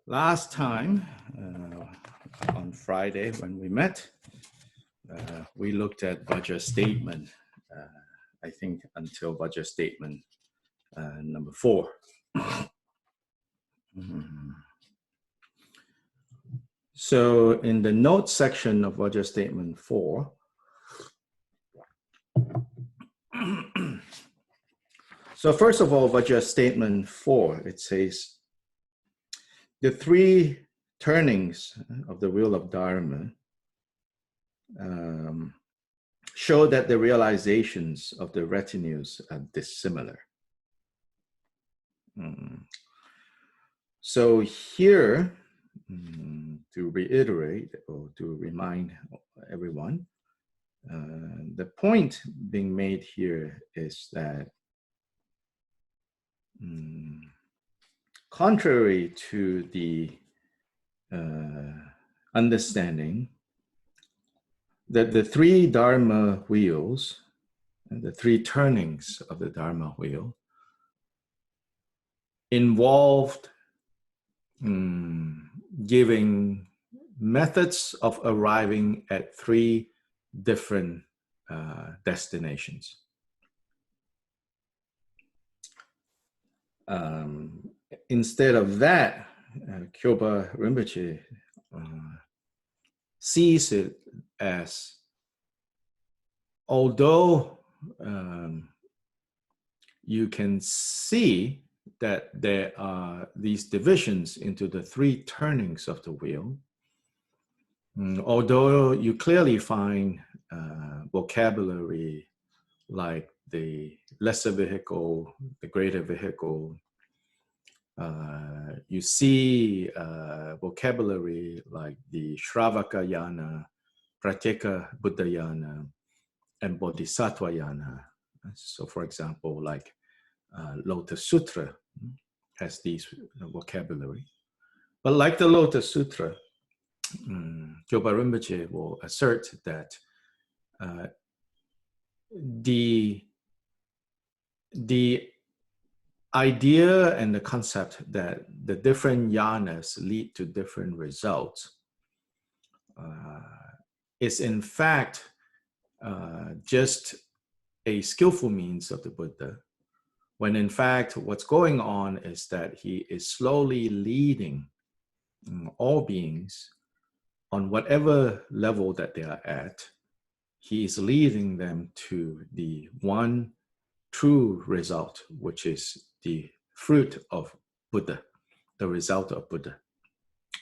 Last time, on Friday when we met, we looked at budget statement, I think until budget statement number 4. So in the notes section of budget statement 4, so first of all, budget statement 4, it says, the 3 turnings of the Wheel of Dharma show that the realizations of the retinues are dissimilar. So here, to reiterate or to remind everyone, the point being made here is that contrary to the understanding that the 3 Dharma wheels, the 3 turnings of the Dharma wheel, involved giving methods of arriving at 3 different destinations. Instead of that, Kyoba Rinpoche sees it as, although you can see that there are these divisions into the 3 turnings of the wheel, although you clearly find vocabulary like the lesser vehicle, the greater vehicle, you see vocabulary like the Shravaka Yana, Pratyeka Buddha Yana, and Bodhisattva Yana. So for example, like Lotus Sutra has these vocabulary. But like the Lotus Sutra, Kyoba Rinpoche will assert that the idea and the concept that the different yanas lead to different results is in fact just a skillful means of the Buddha, when in fact what's going on is that he is slowly leading all beings on whatever level that they are at. He is leading them to the one true result, which is the fruit of Buddha, the result of Buddha.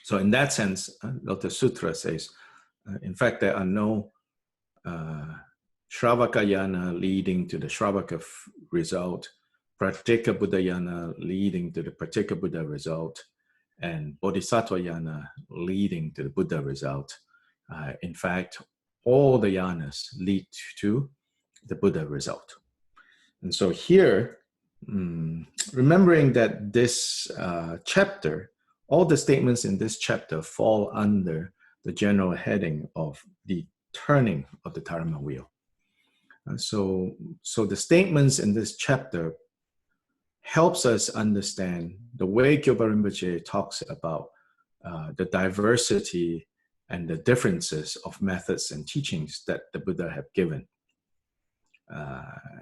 So in that sense, Lotus Sutra says, in fact, there are no Shravaka Yana leading to the Shravaka result, Pratyeka Buddha Yana leading to the Pratyeka Buddha result, and Bodhisattva Yana leading to the Buddha result. In fact, all the yanas lead to the Buddha result. And so here, remembering that this chapter, all the statements in this chapter fall under the general heading of the turning of the Dharma wheel. So the statements in this chapter helps us understand the way Kyoba Rinpoche talks about the diversity and the differences of methods and teachings that the Buddha have given.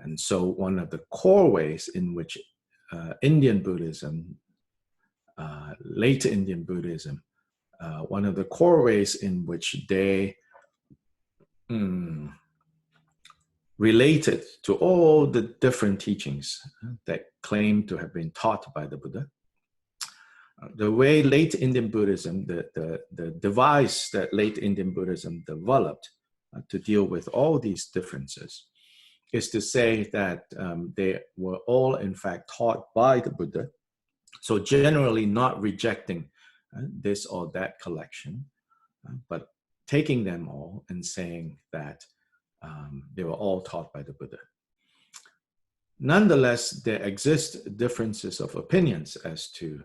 And so one of the core ways in which Indian Buddhism, late Indian Buddhism, one of the core ways in which they related to all the different teachings that claim to have been taught by the Buddha. The way late Indian Buddhism, the device that late Indian Buddhism developed to deal with all these differences is to say that they were all in fact taught by the Buddha. So generally not rejecting this or that collection, but taking them all and saying that they were all taught by the Buddha. Nonetheless, there exist differences of opinions as to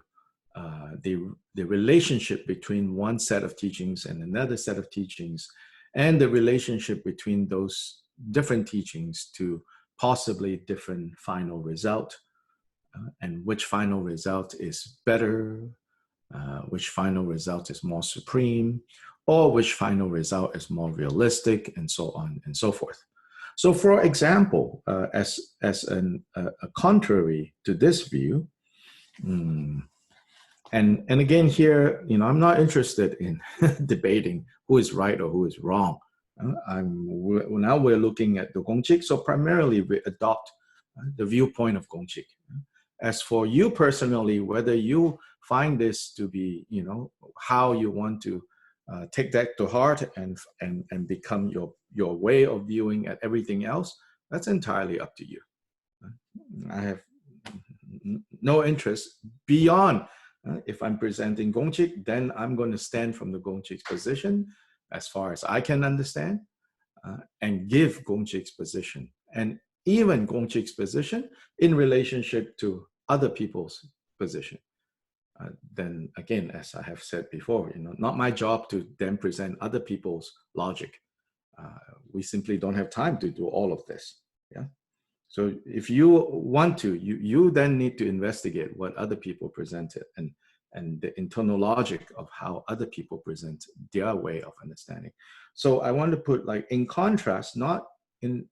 the relationship between one set of teachings and another set of teachings, and the relationship between those different teachings to possibly different final result, and which final result is better, which final result is more supreme, or which final result is more realistic, and so on and so forth. So for example, as a contrary to this view, and again here, I'm not interested in debating who is right or who is wrong. Now we're looking at the Gongchik, so primarily we adopt the viewpoint of Gongchik. As for you personally, whether you find this to be, how you want to take that to heart and become your way of viewing at everything else, that's entirely up to you. I have no interest beyond. If I'm presenting Gongchik, then I'm going to stand from the Gongchik's position as far as I can understand, and give Gongchik's position, and even Gongchik's position in relationship to other people's position. Then again, as I have said before, not my job to then present other people's logic. We simply don't have time to do all of this. Yeah. So if you want to, you then need to investigate what other people presented and the internal logic of how other people present their way of understanding. So I want to put, like, in contrast, not even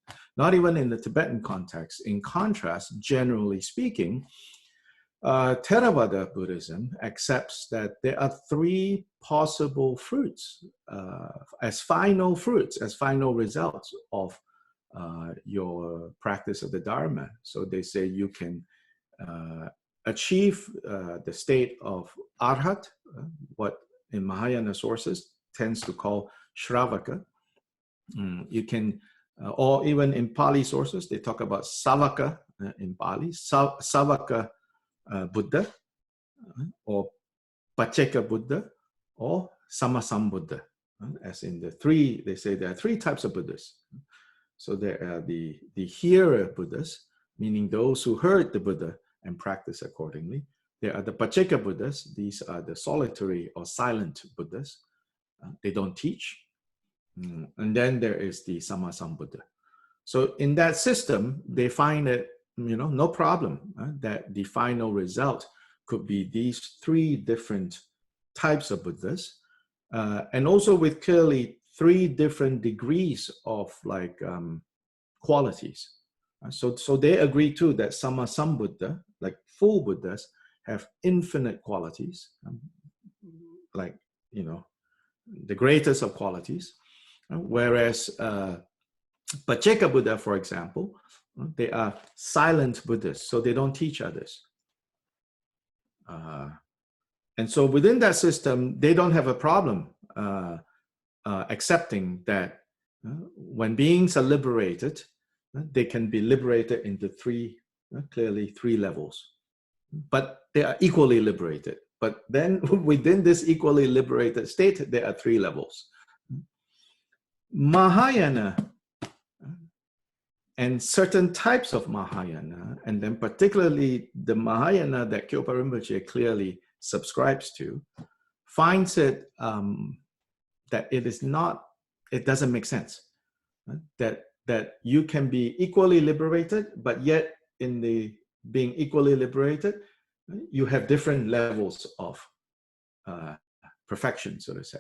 in the Tibetan context, in contrast, generally speaking, Theravada Buddhism accepts that there are three possible fruits, as final results of your practice of the Dharma. So they say you can achieve the state of Arhat, what in Mahayana sources tends to call Shravaka. You can, or even in Pali sources, they talk about Savaka in Pali, Savaka Buddha, or Pacceka Buddha, or Sammasambuddha. As in they say there are three types of Buddhas. So there are the hearer Buddhas, meaning those who heard the Buddha and practice accordingly. There are the Pacceka Buddhas. These are the solitary or silent Buddhas. They don't teach. And then there is the Sammasambuddha. So in that system, they find that, no problem, that the final result could be these three different types of Buddhas, and also with clearly three different degrees of qualities. So they agree too that Sammasambuddha, like full Buddhas, have infinite qualities, the greatest of qualities. Whereas Pacceka Buddha, for example, they are silent Buddhists, so they don't teach others. And so within that system, they don't have a problem accepting that when beings are liberated, they can be liberated into clearly three levels. But they are equally liberated. But then within this equally liberated state, there are three levels. Mahayana and certain types of Mahayana, and then particularly the Mahayana that Kyopa Rinpoche clearly subscribes to, finds it that it doesn't make sense. That you can be equally liberated, but yet in the being equally liberated, you have different levels of perfection, so to say.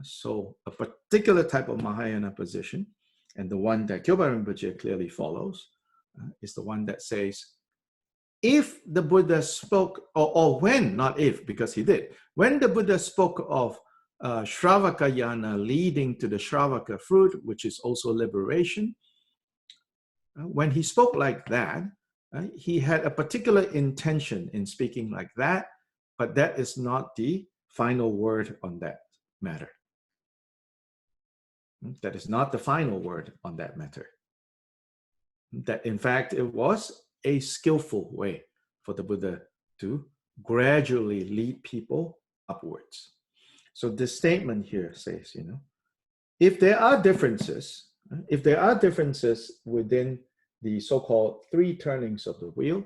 So a particular type of Mahayana position, and the one that Kyopa Rinpoche clearly follows, is the one that says, if the Buddha spoke, or when, not if, because he did, when the Buddha spoke of Shravaka Yana leading to the Shravaka fruit, which is also liberation, when he spoke like that, he had a particular intention in speaking like that, but that is not the final word on that matter. That is not the final word on that matter. That in fact, it was a skillful way for the Buddha to gradually lead people upwards. So this statement here says, if there are differences within the so-called three turnings of the wheel,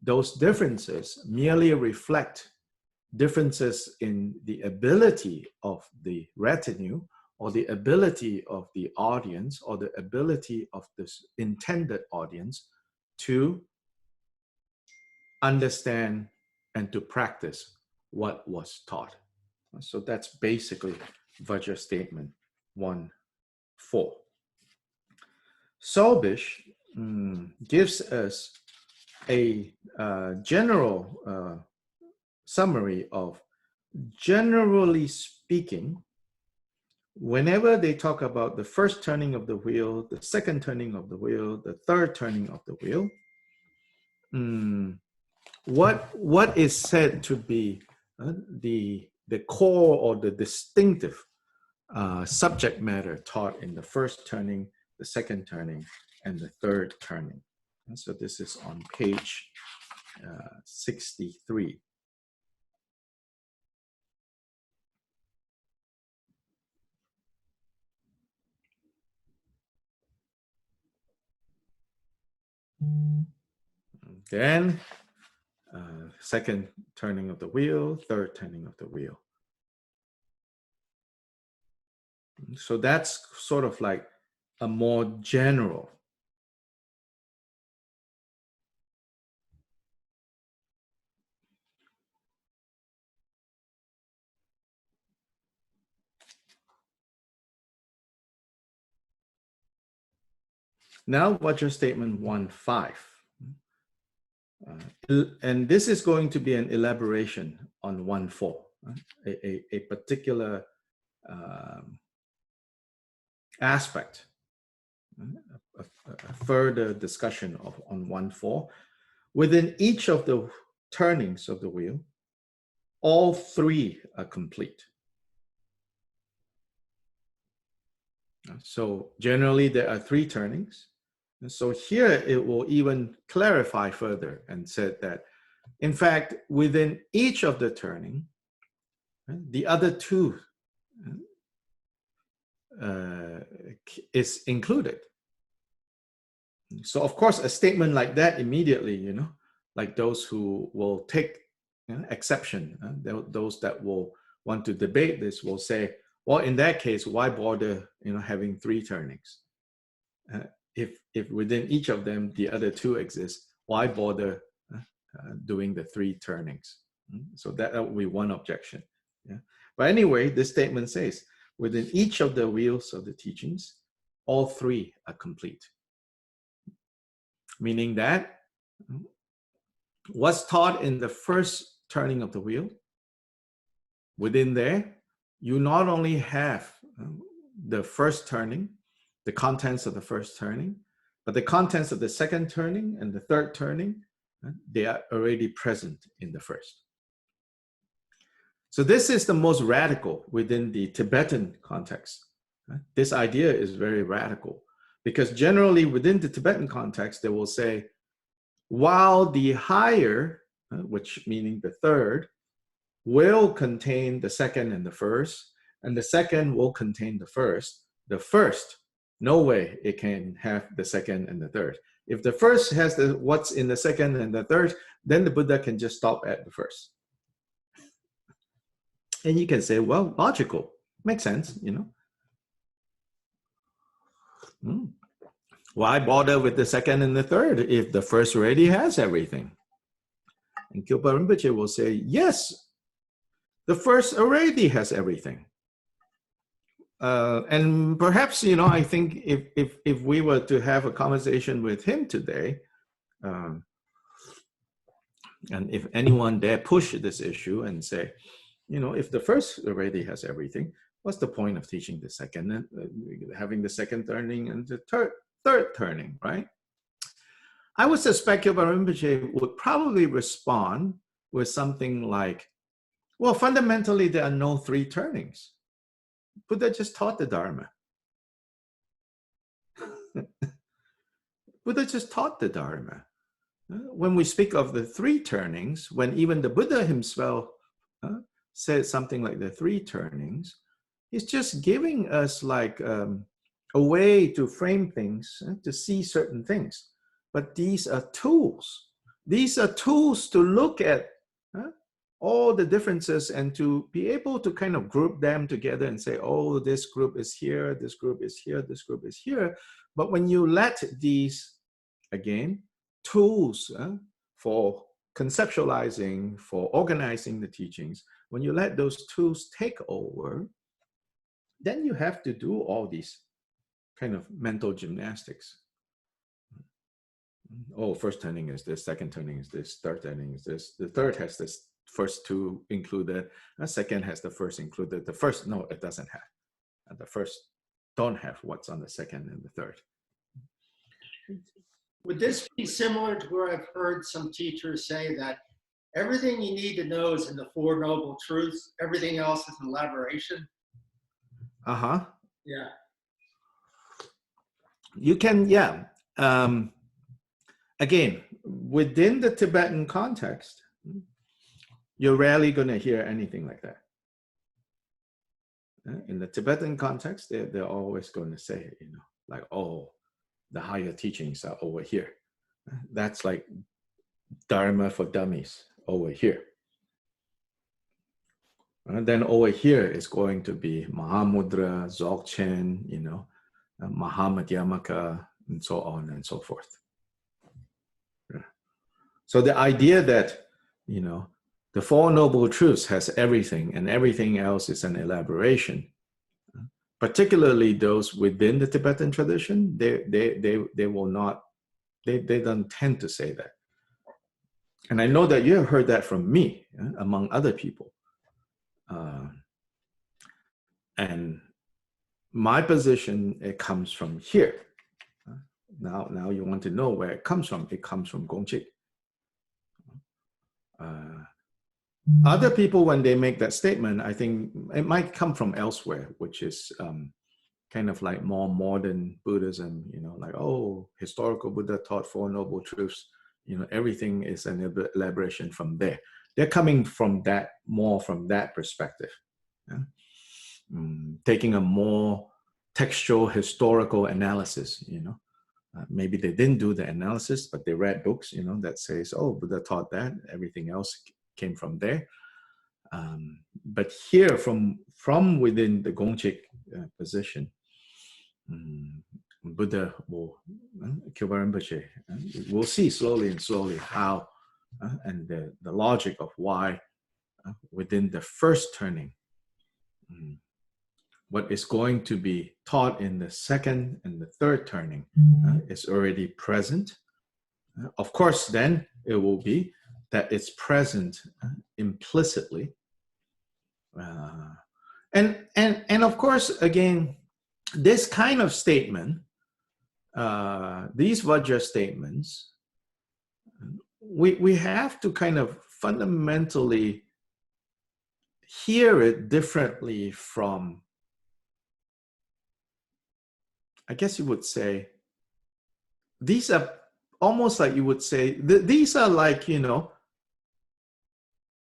those differences merely reflect differences in the ability of the retinue, or the ability of the audience, or the ability of this intended audience to understand and to practice what was taught. So that's basically Vajra statement 1.4. Solbish gives us a general summary of, generally speaking, whenever they talk about the first turning of the wheel, the second turning of the wheel, the third turning of the wheel, what is said to be the core or the distinctive subject matter taught in the first turning, the second turning, and the third turning. And so this is on page 63. Then second turning of the wheel, third turning of the wheel. So that's sort of like a more general. Now, Vajra statement 1.5. And this is going to be an elaboration on 1.4, a particular aspect, a further discussion on 1.4. Within each of the turnings of the wheel, all three are complete. So generally there are three turnings. And so here it will even clarify further and said that, in fact, within each of the turning, the other two is included. So of course, a statement like that immediately, like those who will take exception, those that will want to debate this will say, well, in that case, why bother, having three turnings? If within each of them the other two exist, why bother doing the three turnings? So that would be one objection. Yeah. But anyway, this statement says, within each of the wheels of the teachings, all three are complete. Meaning that what's taught in the first turning of the wheel, within there, you not only have the first turning, the contents of the first turning, but the contents of the second turning and the third turning, they are already present in the first. So this is the most radical within the Tibetan context. This idea is very radical because generally within the Tibetan context, they will say, while the higher, which meaning the third, will contain the second and the first, and the second will contain the first, no way it can have the second and the third. If the first has what's in the second and the third, then the Buddha can just stop at the first. And you can say, well, logical, makes sense, Why bother with the second and the third if the first already has everything? And Kyilpa Rinpoche will say, yes, the first already has everything. And perhaps, I think if we were to have a conversation with him today, and if anyone dare push this issue and say, if the first already has everything, what's the point of teaching the second, having the second turning and the third turning, right? I would suspect Kyilpa Rinpoche would probably respond with something like, well, fundamentally, there are no three turnings. Buddha just taught the Dharma. Buddha just taught the Dharma. When we speak of the three turnings, when even the Buddha himself said something like the three turnings, he's just giving us like a way to frame things, to see certain things. But these are tools. These are tools to look at all the differences and to be able to kind of group them together and say, oh, this group is here, this group is here, this group is here. But when you let these, again, tools for conceptualizing, for organizing the teachings, when you let those tools take over, then you have to do all these kind of mental gymnastics. Oh, first turning is this, second turning is this, third turning is this. The third has this first two included, the second has the first included. The first, no, it doesn't have. And the first don't have what's on the second and the third. Would this be similar to where I've heard some teachers say that everything you need to know is in the Four Noble Truths, everything else is an elaboration? Uh-huh. Yeah. You can, yeah. Again, within the Tibetan context, you're rarely going to hear anything like that. In the Tibetan context, they're always going to say, you know, like, oh, the higher teachings are over here. That's like Dharma for dummies over here. And then over here is going to be Mahamudra, Dzogchen, you know, Mahamadhyamaka, and so on and so forth. Yeah. So the idea that, you know, the Four Noble Truths has everything and everything else is an elaboration, particularly those within the Tibetan tradition, they will not, they don't tend to say that. And I know that you have heard that from me, among other people. And my position, it comes from here. Now you want to know where it comes from. It comes from Gongchik. Other people, when they make that statement, I think it might come from elsewhere, which is kind of like more modern Buddhism, you know, like, oh, historical Buddha taught Four Noble Truths, you know, everything is an elaboration from there. They're coming from that, more from that perspective. Yeah? Taking a more textual historical analysis, you know. Maybe they didn't do the analysis, but they read books, you know, that says, oh, Buddha taught that, everything else came from there. But here, from within the Gongchik position, Buddha will, we'll see slowly and slowly how, and the logic of why within the first turning, what is going to be taught in the second and the third turning is already present. Of course, then it will be that it's present implicitly. And of course, again, this kind of statement, these Vajra statements, we have to kind of fundamentally hear it differently from, I guess you would say, these are almost like you would say, these are like, you know,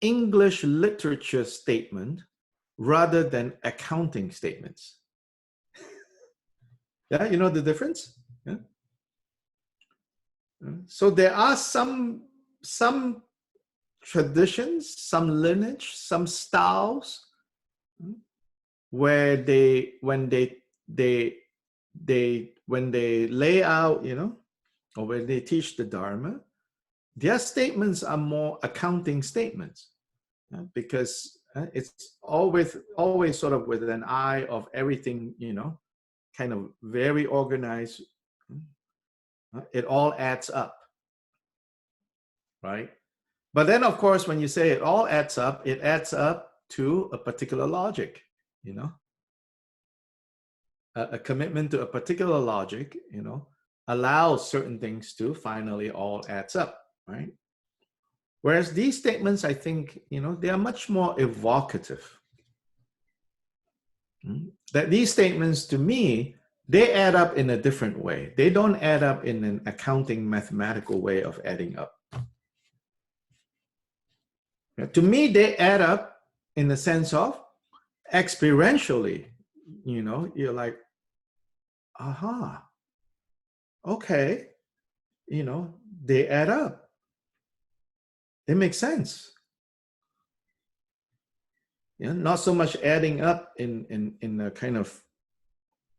English literature statement rather than accounting statements. Yeah, you know the difference? Yeah. So there are some traditions, some lineage, some styles where when they lay out, you know, or when they teach the Dharma, their statements are more accounting statements, because it's always sort of with an eye of everything, you know, kind of very organized. It all adds up, right? But then, of course, when you say it all adds up, it adds up to a particular logic, you know, a commitment to a particular logic, you know, allows certain things to finally all adds up, right? Whereas these statements, I think, you know, they are much more evocative. That these statements, to me, they add up in a different way. They don't add up in an accounting mathematical way of adding up. To me, they add up in the sense of experientially, you know, you're like, aha, okay, you know, they add up. They make sense. Yeah, not so much adding up in a kind of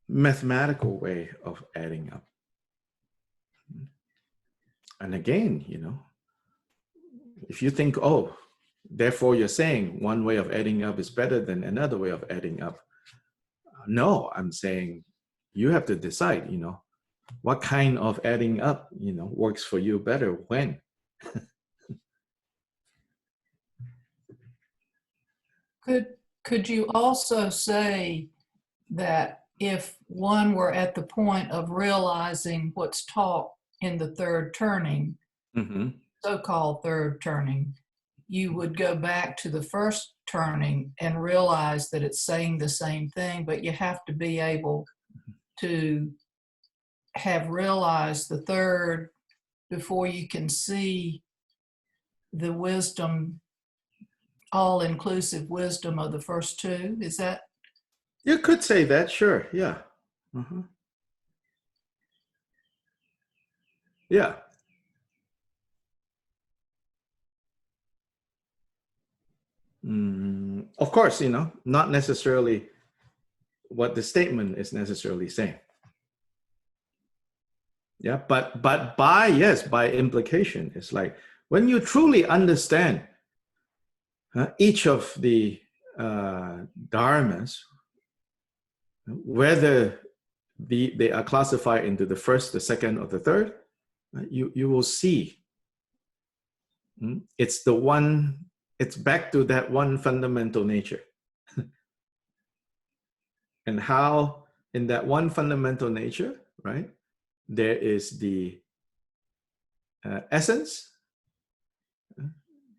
mathematical way of adding up. And again, you know, If you think, oh, therefore you're saying one way of adding up is better than another way of adding up. No, I'm saying you have to decide, what kind of adding up, works for you better when. Could you also say that if one were at the point of realizing what's taught in the third turning, so-called third turning, you would go back to the first turning and realize that it's saying the same thing, but you have to be able to have realized the third before you can see the wisdom, all-inclusive wisdom of the first two? Is that? You could say that, sure, yeah. Yeah. Of course, not necessarily what the statement is necessarily saying. Yeah, but by implication, it's like when you truly understand each of the dharmas, whether they are classified into the first, the second, or the third, you will see it's back to that one fundamental nature. And how in that one fundamental nature, right, there is the essence,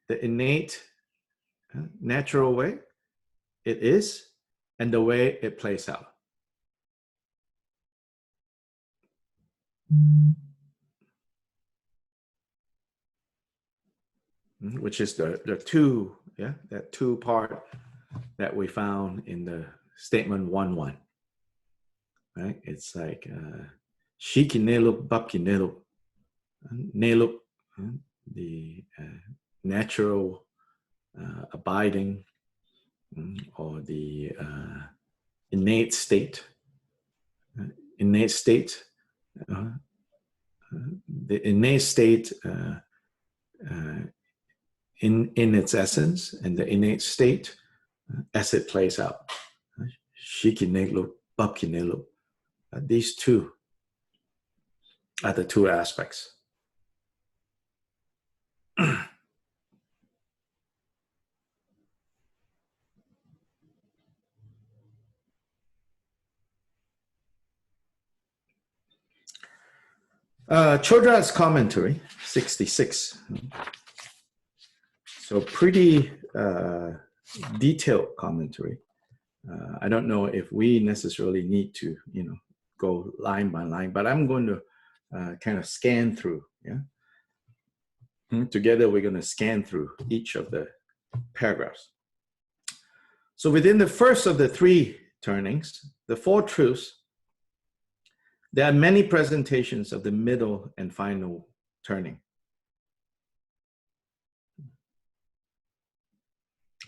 the innate, natural way it is, and the way it plays out. Which is the two, that two part that we found in the statement 1-1. Right? It's like Shiki Nelup, Bapki Nelup. Nelup, the natural abiding, or the innate state. Innate state. The innate state in its essence, and the innate state as it plays out. Shiki Nelup, Bapki Nelup. These two are the two aspects. Chodra's commentary, 66. So pretty detailed commentary. I don't know if we necessarily need to, go line by line, but I'm going to kind of scan through. Together, we're going to scan through each of the paragraphs. So within the first of the three turnings, the four truths, there are many presentations of the middle and final turning.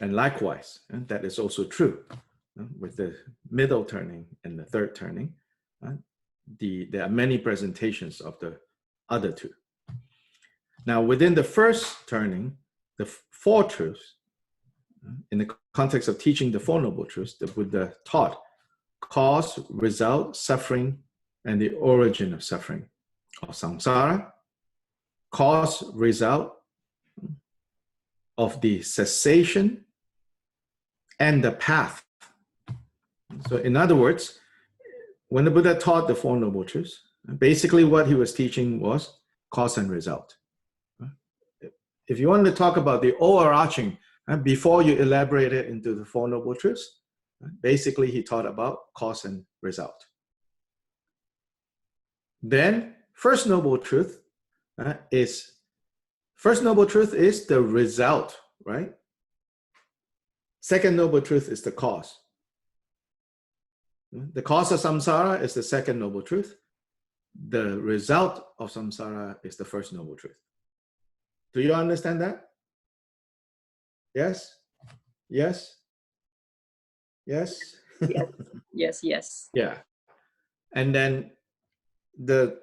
And likewise, that is also true with the middle turning and the third turning. There are many presentations of the other two. Now, within the first turning, the four truths, in the context of teaching the Four Noble Truths, the Buddha taught cause, result, suffering, and the origin of suffering, or samsara, cause, result of the cessation and the path. So in other words, when the Buddha taught the Four Noble Truths, basically what he was teaching was cause and result. If you want to talk about the overarching, before you elaborate it into the Four Noble Truths, basically he taught about cause and result. Then First Noble Truth is the result, right? Second Noble Truth is the cause. The cause of samsara is the second Noble Truth. The result of samsara is the First Noble Truth. Do you understand that? Yes? Yes? Yes? Yes. Yes, yes. Yeah. And then the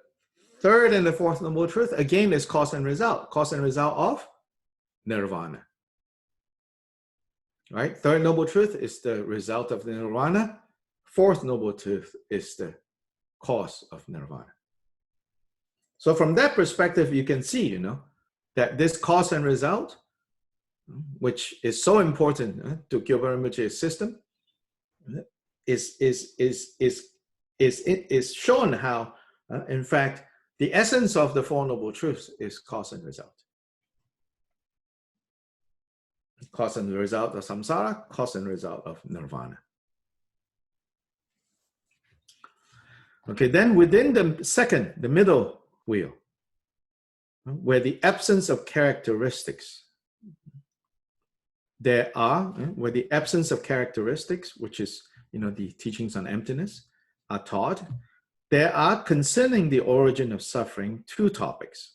third and the fourth Noble Truth, again, is cause and result. Cause and result of nirvana. Right? Third noble truth is the result of the nirvana. Fourth noble truth is the cause of nirvana. So from that perspective, you can see, that this cause and result, which is so important to Kyoba Rinpoche's system, is shown how, in fact, the essence of the Four Noble Truths is cause and result. Cause and result of samsara, cause and result of nirvana. Okay, then within the middle wheel, where the absence of characteristics, where the absence of characteristics, which is, the teachings on emptiness, are taught, there are, concerning the origin of suffering, two topics.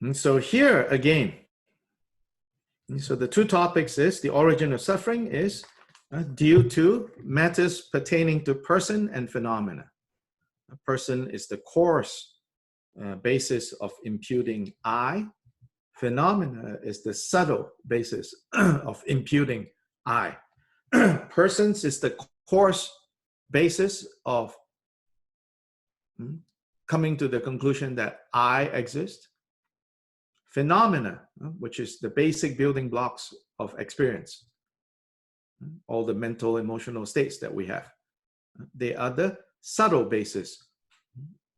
And so here again, so the two topics is the origin of suffering is due to matters pertaining to person and phenomena. A person is the coarse basis of imputing I. Phenomena is the subtle basis of imputing I. Persons is the coarse basis of coming to the conclusion that I exist. Phenomena, which is the basic building blocks of experience, all the mental, emotional states that we have, they are the subtle basis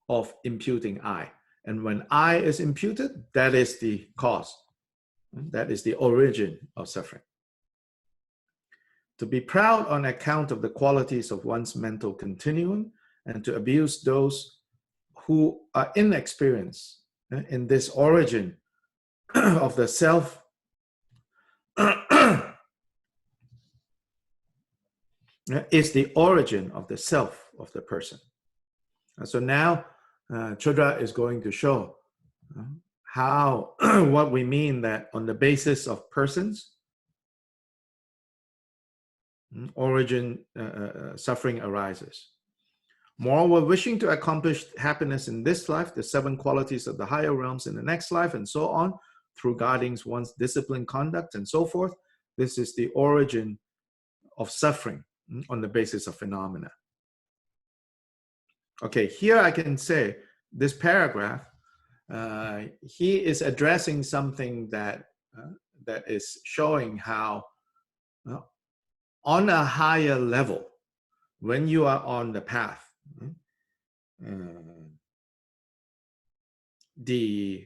of imputing I. And when I is imputed, that is the cause. That is the origin of suffering. To be proud on account of the qualities of one's mental continuum and to abuse those who are inexperienced in this origin of the self is the origin of the self of the person. So now Chodra is going to show how what we mean that on the basis of persons, origin suffering arises. Moreover, wishing to accomplish happiness in this life, the 7 qualities of the higher realms in the next life, and so on, through guarding one's disciplined conduct and so forth, this is the origin of suffering on the basis of phenomena. Okay, here I can say this paragraph, he is addressing something that is showing how on a higher level, when you are on the path, the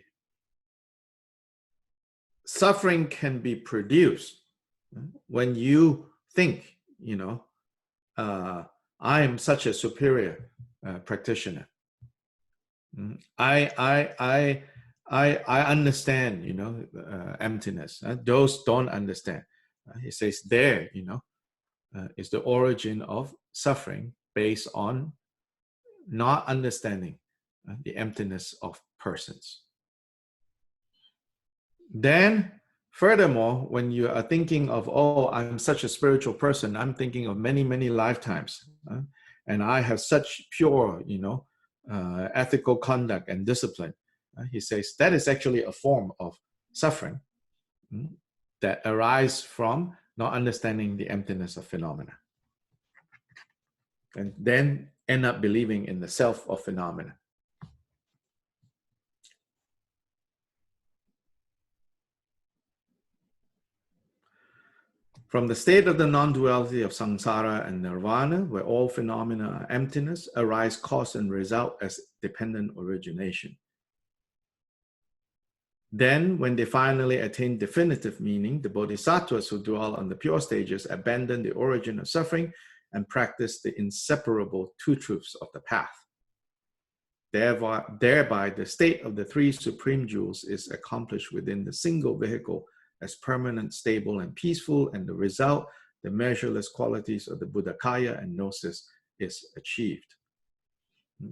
suffering can be produced when you think, I am such a superior practitioner. I understand, emptiness. Those don't understand. He says there, is the origin of suffering based on not understanding the emptiness of persons. Then, furthermore, when you are thinking of, oh, I'm such a spiritual person, I'm thinking of many, many lifetimes, and I have such pure, ethical conduct and discipline. He says that is actually a form of suffering that arises from not understanding the emptiness of phenomena. And then end up believing in the self of phenomena. From the state of the non-duality of samsara and nirvana, where all phenomena are emptiness, arise cause and result as dependent origination. Then, when they finally attain definitive meaning, the bodhisattvas who dwell on the pure stages abandon the origin of suffering and practice the inseparable two truths of the path. Thereby, the state of the 3 supreme jewels is accomplished within the single vehicle as permanent, stable, and peaceful, and the result, the measureless qualities of the Buddhakaya and Gnosis, is achieved.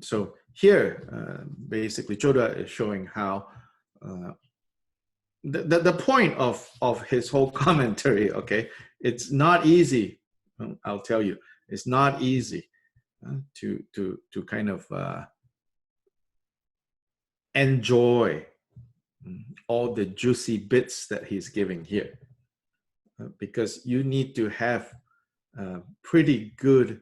So here, basically, Choda is showing how the point of his whole commentary, okay, it's not easy. I'll tell you, it's not easy to kind of enjoy all the juicy bits that he's giving here, because you need to have pretty good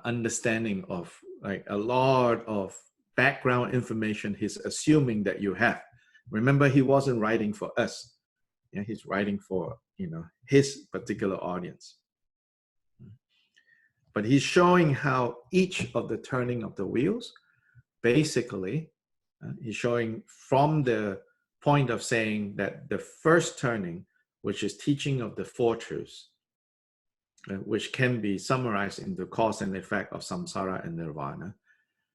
understanding of like a lot of background information he's assuming that you have. Remember, he wasn't writing for us. Yeah, he's writing for, you know, his particular audience. But he's showing how each of the turning of the wheels, basically, he's showing from the point of saying that the first turning, which is teaching of the four truths, which can be summarized in the cause and effect of samsara and nirvana,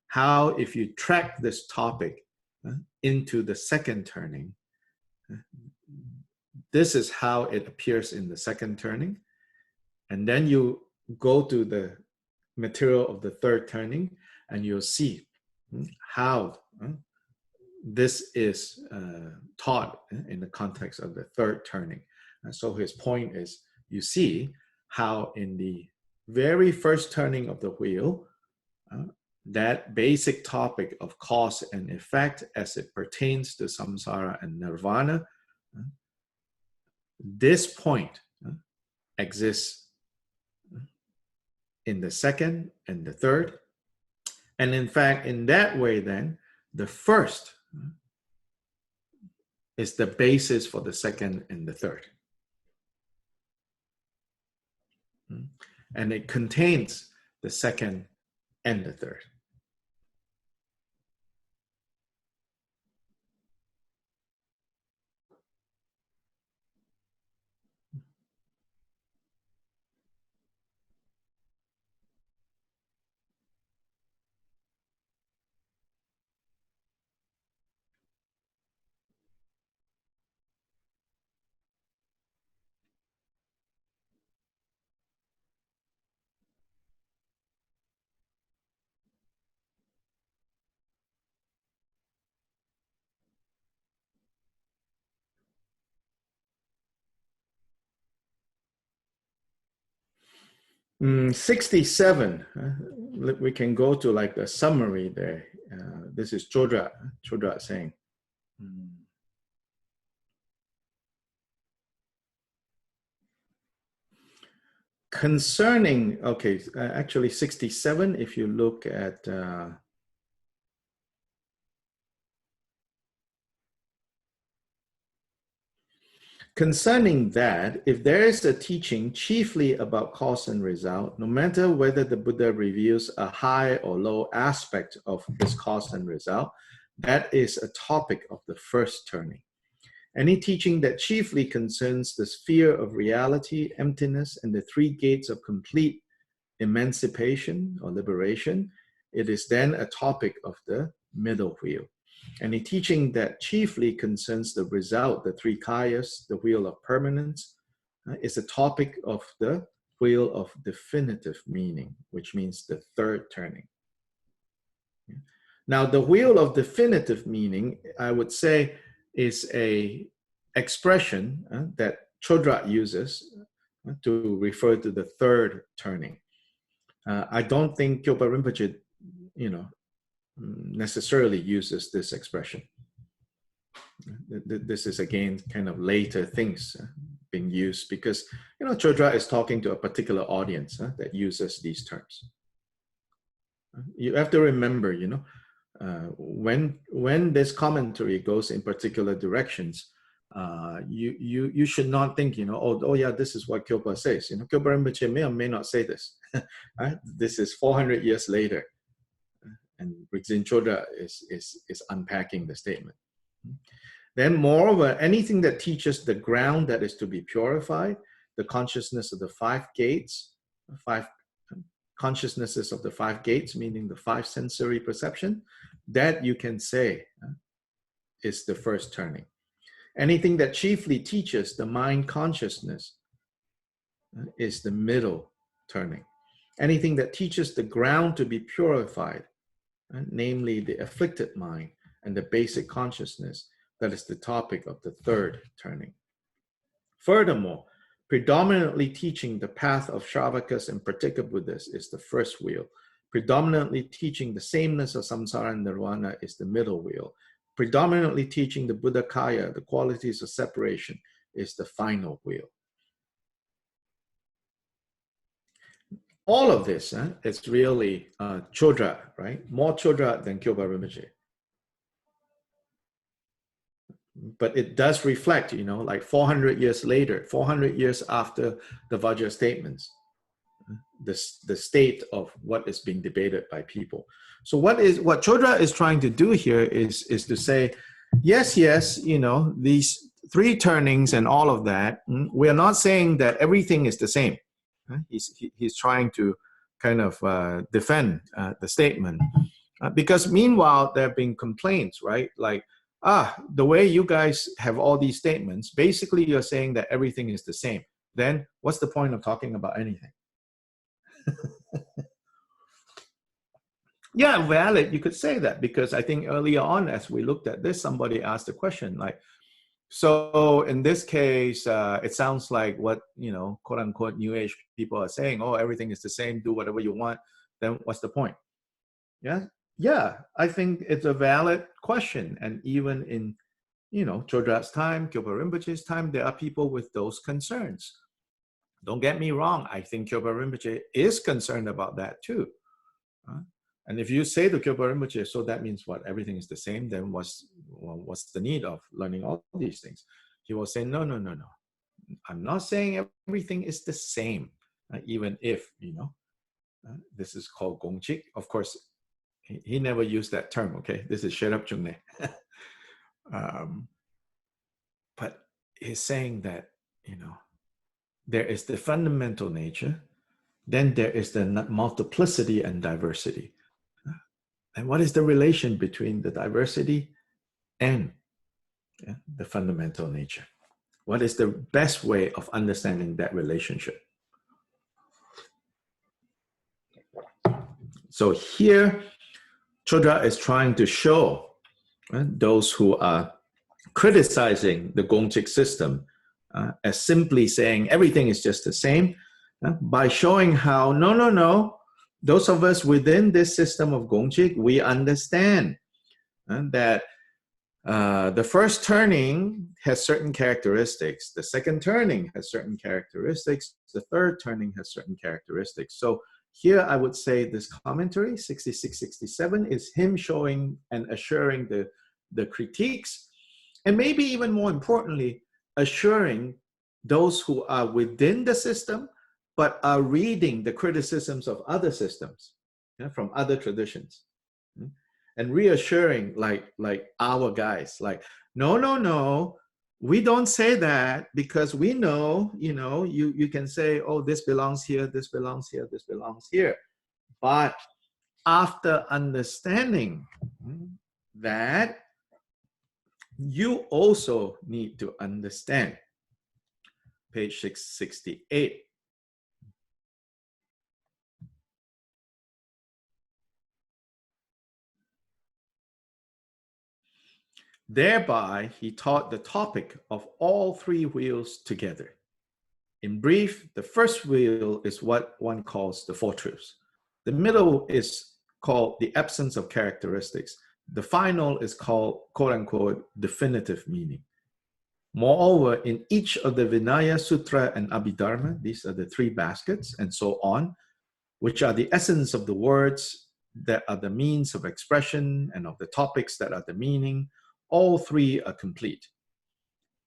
how if you track this topic into the second turning, this is how it appears in the second turning. And then you go to the material of the third turning and you'll see how this is taught in the context of the third turning. So his point is, you see how in the very first turning of the wheel, that basic topic of cause and effect as it pertains to samsara and nirvana, this point exists in the second and the third. And in fact, in that way then, the first is the basis for the second and the third. And it contains the second and the third. Mm, 67, we can go to like a summary there. This is Chodra saying. Concerning, okay, actually 67, if you look at concerning that, if there is a teaching chiefly about cause and result, no matter whether the Buddha reveals a high or low aspect of his cause and result, that is a topic of the first turning. Any teaching that chiefly concerns the sphere of reality, emptiness, and the three gates of complete emancipation or liberation, it is then a topic of the middle wheel. Any teaching that chiefly concerns the result, the three kayas, the wheel of permanence, is a topic of the wheel of definitive meaning, which means the third turning. Now, the wheel of definitive meaning, I would say, is a expression that Chodra uses to refer to the third turning. I don't think Kyopa Rinpoche, necessarily uses this expression. This is again kind of later things being used because Chodra is talking to a particular audience that uses these terms. You have to remember, when this commentary goes in particular directions, you should not think, oh yeah, this is what Kyopa says. Kyopa Rinpoche may or may not say this. Right? This is 400 years later. And Rinzin Chodra is unpacking the statement. Then moreover, anything that teaches the ground that is to be purified, the consciousness of the five gates, five consciousnesses of the five gates, meaning the five sensory perception, that you can say is the first turning. Anything that chiefly teaches the mind consciousness is the middle turning. Anything that teaches the ground to be purified, namely the afflicted mind and the basic consciousness, That is the topic of the third turning. Furthermore, predominantly teaching the path of Shravakas and Pratika Buddhas is the first wheel. Predominantly teaching the sameness of samsara and nirvana is the middle wheel. Predominantly teaching the Buddha Kaya, the qualities of separation, is the final wheel. All of this is really Chodra, right? More Chodra than Kyoba Rinpoche. But it does reflect, you know, like 400 years later, 400 years after the Vajra statements, the state of what is being debated by people. So what Chodra is trying to do here is to say, yes, you know, these three turnings and all of that, we are not saying that everything is the same. He's trying to kind of defend the statement. Because meanwhile, there have been complaints, right? Like, the way you guys have all these statements, basically you're saying that everything is the same. Then what's the point of talking about anything? Yeah, valid, you could say that, because I think earlier on as we looked at this, somebody asked the question like, so in this case, it sounds like what, you know, quote unquote New Age people are saying, oh, everything is the same, do whatever you want, then what's the point? Yeah, I think it's a valid question. And even in, you know, Chodra's time, Kyopa Rinpoche's time, there are people with those concerns. Don't get me wrong, I think Kyopa Rinpoche is concerned about that too. And if you say to Kyopa Rinpoche, so that means what, everything is the same, then what's the need of learning all these things? He will say, no. I'm not saying everything is the same, even if, you know, this is called Gongchik. Of course, he never used that term, okay? This is Sherab Chungne. But he's saying that, you know, there is the fundamental nature, then there is the multiplicity and diversity. And what is the relation between the diversity and the fundamental nature? What is the best way of understanding that relationship? So here, Chodra is trying to show those who are criticizing the Gongchik system as simply saying everything is just the same, by showing how, no, those of us within this system of Gongchik, we understand that the first turning has certain characteristics, the second turning has certain characteristics, the third turning has certain characteristics. So here I would say this commentary, 66-67, is him showing and assuring the critiques, and maybe even more importantly, assuring those who are within the system but are reading the criticisms of other systems, from other traditions, and reassuring like our guys, like, no, we don't say that, because we know, you know, you can say, oh, this belongs here, this belongs here, this belongs here. But after understanding that, you also need to understand. Page 668. Thereby, he taught the topic of all three wheels together. In brief, the first wheel is what one calls the four truths. The middle is called the absence of characteristics. The final is called, quote unquote, definitive meaning. Moreover, in each of the Vinaya, Sutra, and Abhidharma, these are the three baskets, and so on, which are the essence of the words that are the means of expression and of the topics that are the meaning, all three are complete.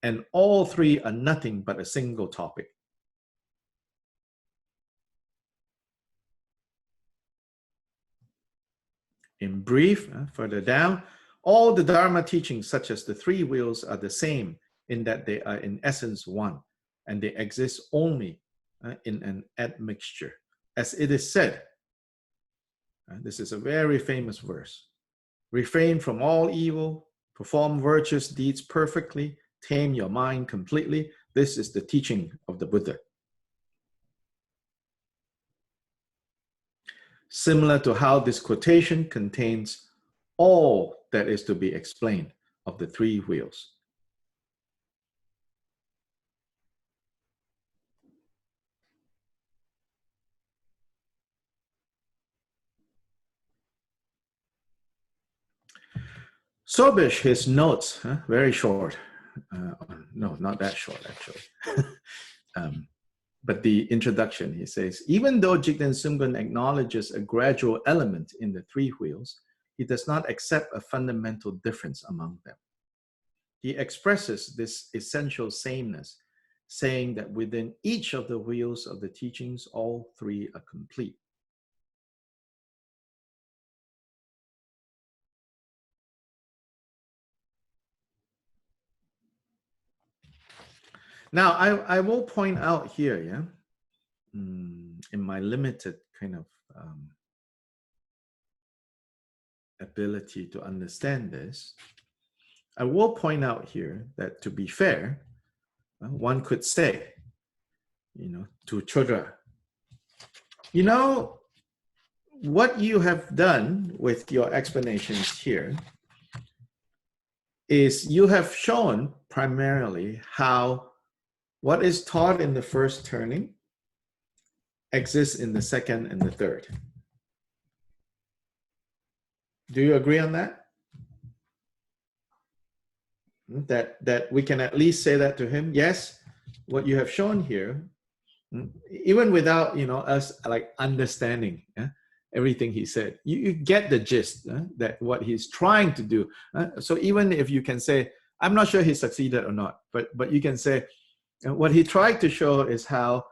And all three are nothing but a single topic. In brief, further down, all the Dharma teachings, such as the three wheels, are the same in that they are in essence one, and they exist only in an admixture. As it is said, this is a very famous verse, refrain from all evil, perform virtuous deeds perfectly, tame your mind completely. This is the teaching of the Buddha. Similar to how this quotation contains all that is to be explained. of the three wheels. Sobish, his notes, very short. No, not that short, actually. But the introduction, he says, even though Jigten Sumgun acknowledges a gradual element in the three wheels, he does not accept a fundamental difference among them. He expresses this essential sameness, saying that within each of the wheels of the teachings, all three are complete. Now, I will point out here, yeah, in my limited kind of ability to understand this, I will point out here that, to be fair, one could say, to Chodra, what you have done with your explanations here is you have shown primarily how what is taught in the first turning exists in the second and the third. Do you agree on that? That we can at least say that to him? Yes, what you have shown here, even without us like understanding everything he said, you get the gist that what he's trying to do. So even if you can say, I'm not sure he succeeded or not, but you can say what he tried to show is how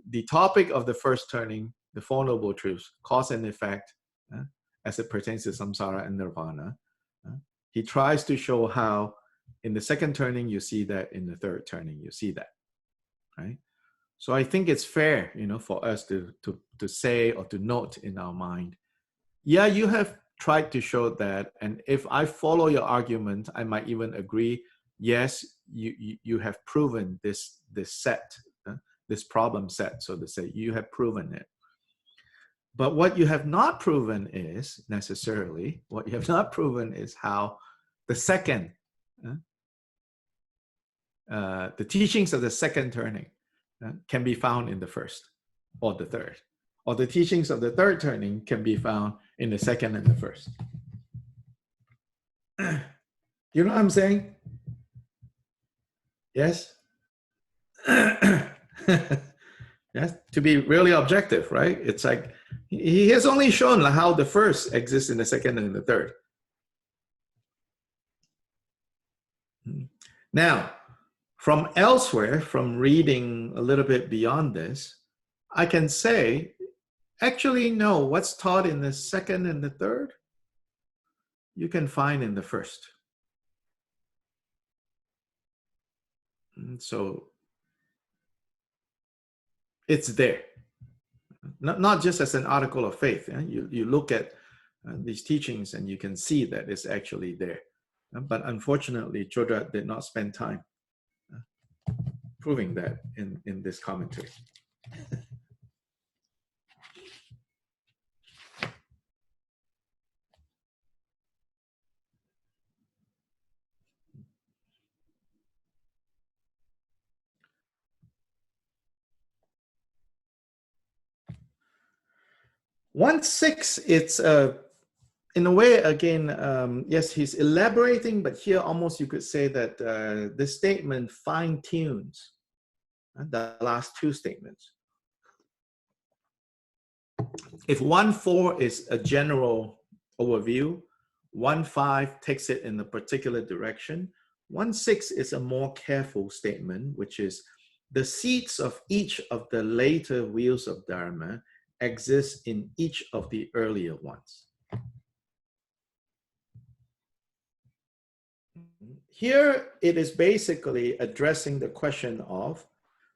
the topic of the first turning, the Four Noble Truths, cause and effect, as it pertains to samsara and nirvana, he tries to show how in the second turning you see that, in the third turning you see that, right? So I think it's fair, for us to say or to note in our mind, yeah, you have tried to show that, and if I follow your argument, I might even agree, yes, you have proven this set, this problem set, so to say, you have proven it. But what you have not proven is necessarily, what you have not proven is how the second, the teachings of the second turning can be found in the first or the third, or the teachings of the third turning can be found in the second and the first. You know what I'm saying? Yes? Yes, to be really objective, right? It's like he has only shown how the first exists in the second and the third. Now, from elsewhere, from reading a little bit beyond this, I can say, actually, no, what's taught in the second and the third, you can find in the first. So it's there. Not just as an article of faith. You look at these teachings and you can see that it's actually there. But unfortunately, Chodra did not spend time proving that in this commentary. One six, it's in a way, again, yes, he's elaborating, but here almost you could say that this statement fine-tunes the last two statements. If 1.4 is a general overview, 1.5 takes it in a particular direction, 1.6 is a more careful statement, which is the seeds of each of the later wheels of Dharma exist in each of the earlier ones. Here, it is basically addressing the question of,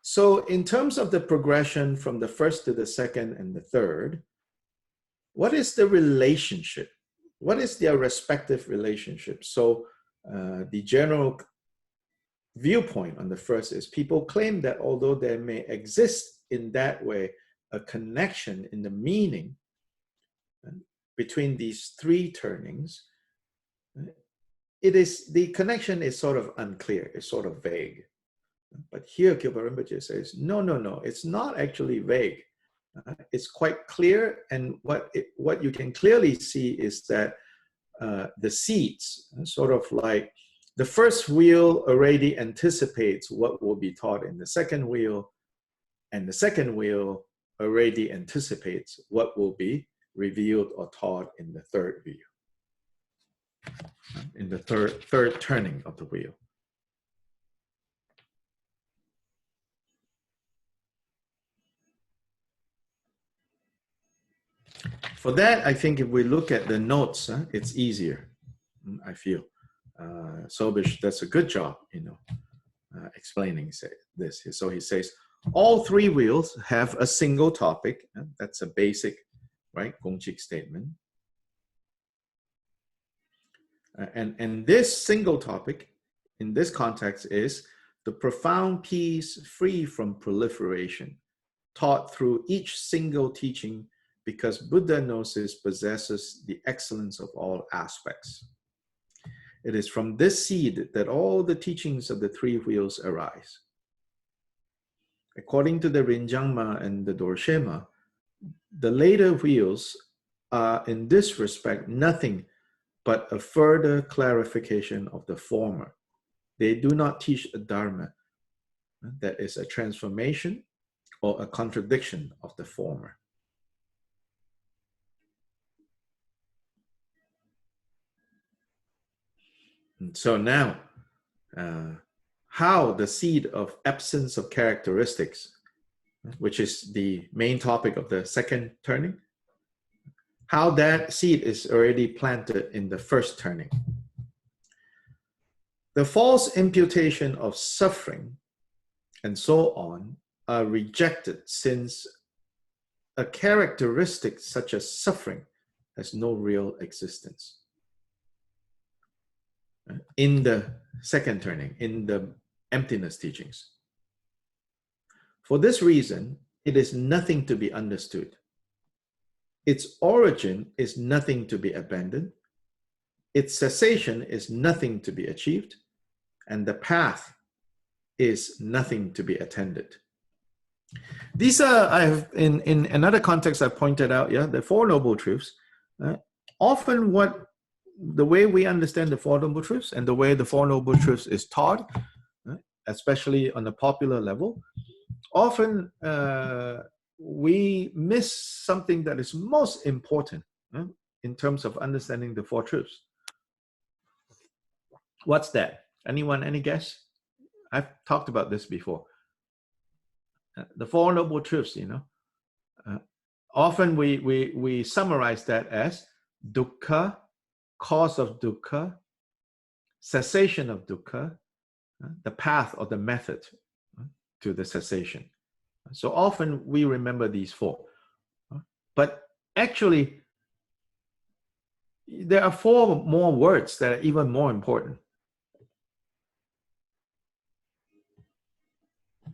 so in terms of the progression from the first to the second and the third, what is the relationship? What is their respective relationship? So the general viewpoint on the first is people claim that although there may exist in that way a connection in the meaning between these three turnings, the connection is sort of unclear, it's sort of vague. But here Kyöpa Rinpoche says, no, no, no, it's not actually vague. It's quite clear, and what you can clearly see is that the seeds, sort of like the first wheel already anticipates what will be taught in the second wheel, and the second wheel already anticipates what will be revealed or taught in the third wheel, in the third turning of the wheel. For that, I think if we look at the notes, it's easier, I feel. Sobish does a good job, explaining this. So he says, all three wheels have a single topic. That's a basic, right, Gongchik statement. And this single topic in this context is the profound peace free from proliferation, taught through each single teaching, because Buddha Gnosis possesses the excellence of all aspects. It is from this seed that all the teachings of the three wheels arise. According to the Rinjangma and the Dorshema, the later wheels are in this respect nothing but a further clarification of the former. They do not teach a dharma that is a transformation or a contradiction of the former. And so now, how the seed of absence of characteristics, which is the main topic of the second turning, how that seed is already planted in the first turning. The false imputation of suffering and so on are rejected, since a characteristic such as suffering has no real existence. In the second turning, in the emptiness teachings. For this reason, it is nothing to be understood. Its origin is nothing to be abandoned. Its cessation is nothing to be achieved. And the path is nothing to be attended. These are, in another context, I pointed out, the Four Noble Truths. Often the way we understand the Four Noble Truths and the way the Four Noble Truths is taught, especially on a popular level, often we miss something that is most important in terms of understanding the Four Truths. What's that? Anyone, any guess? I've talked about this before. The Four Noble Truths, often we summarize that as dukkha, cause of dukkha, cessation of dukkha, the path or the method to the cessation. So often we remember these four. But actually, there are four more words that are even more important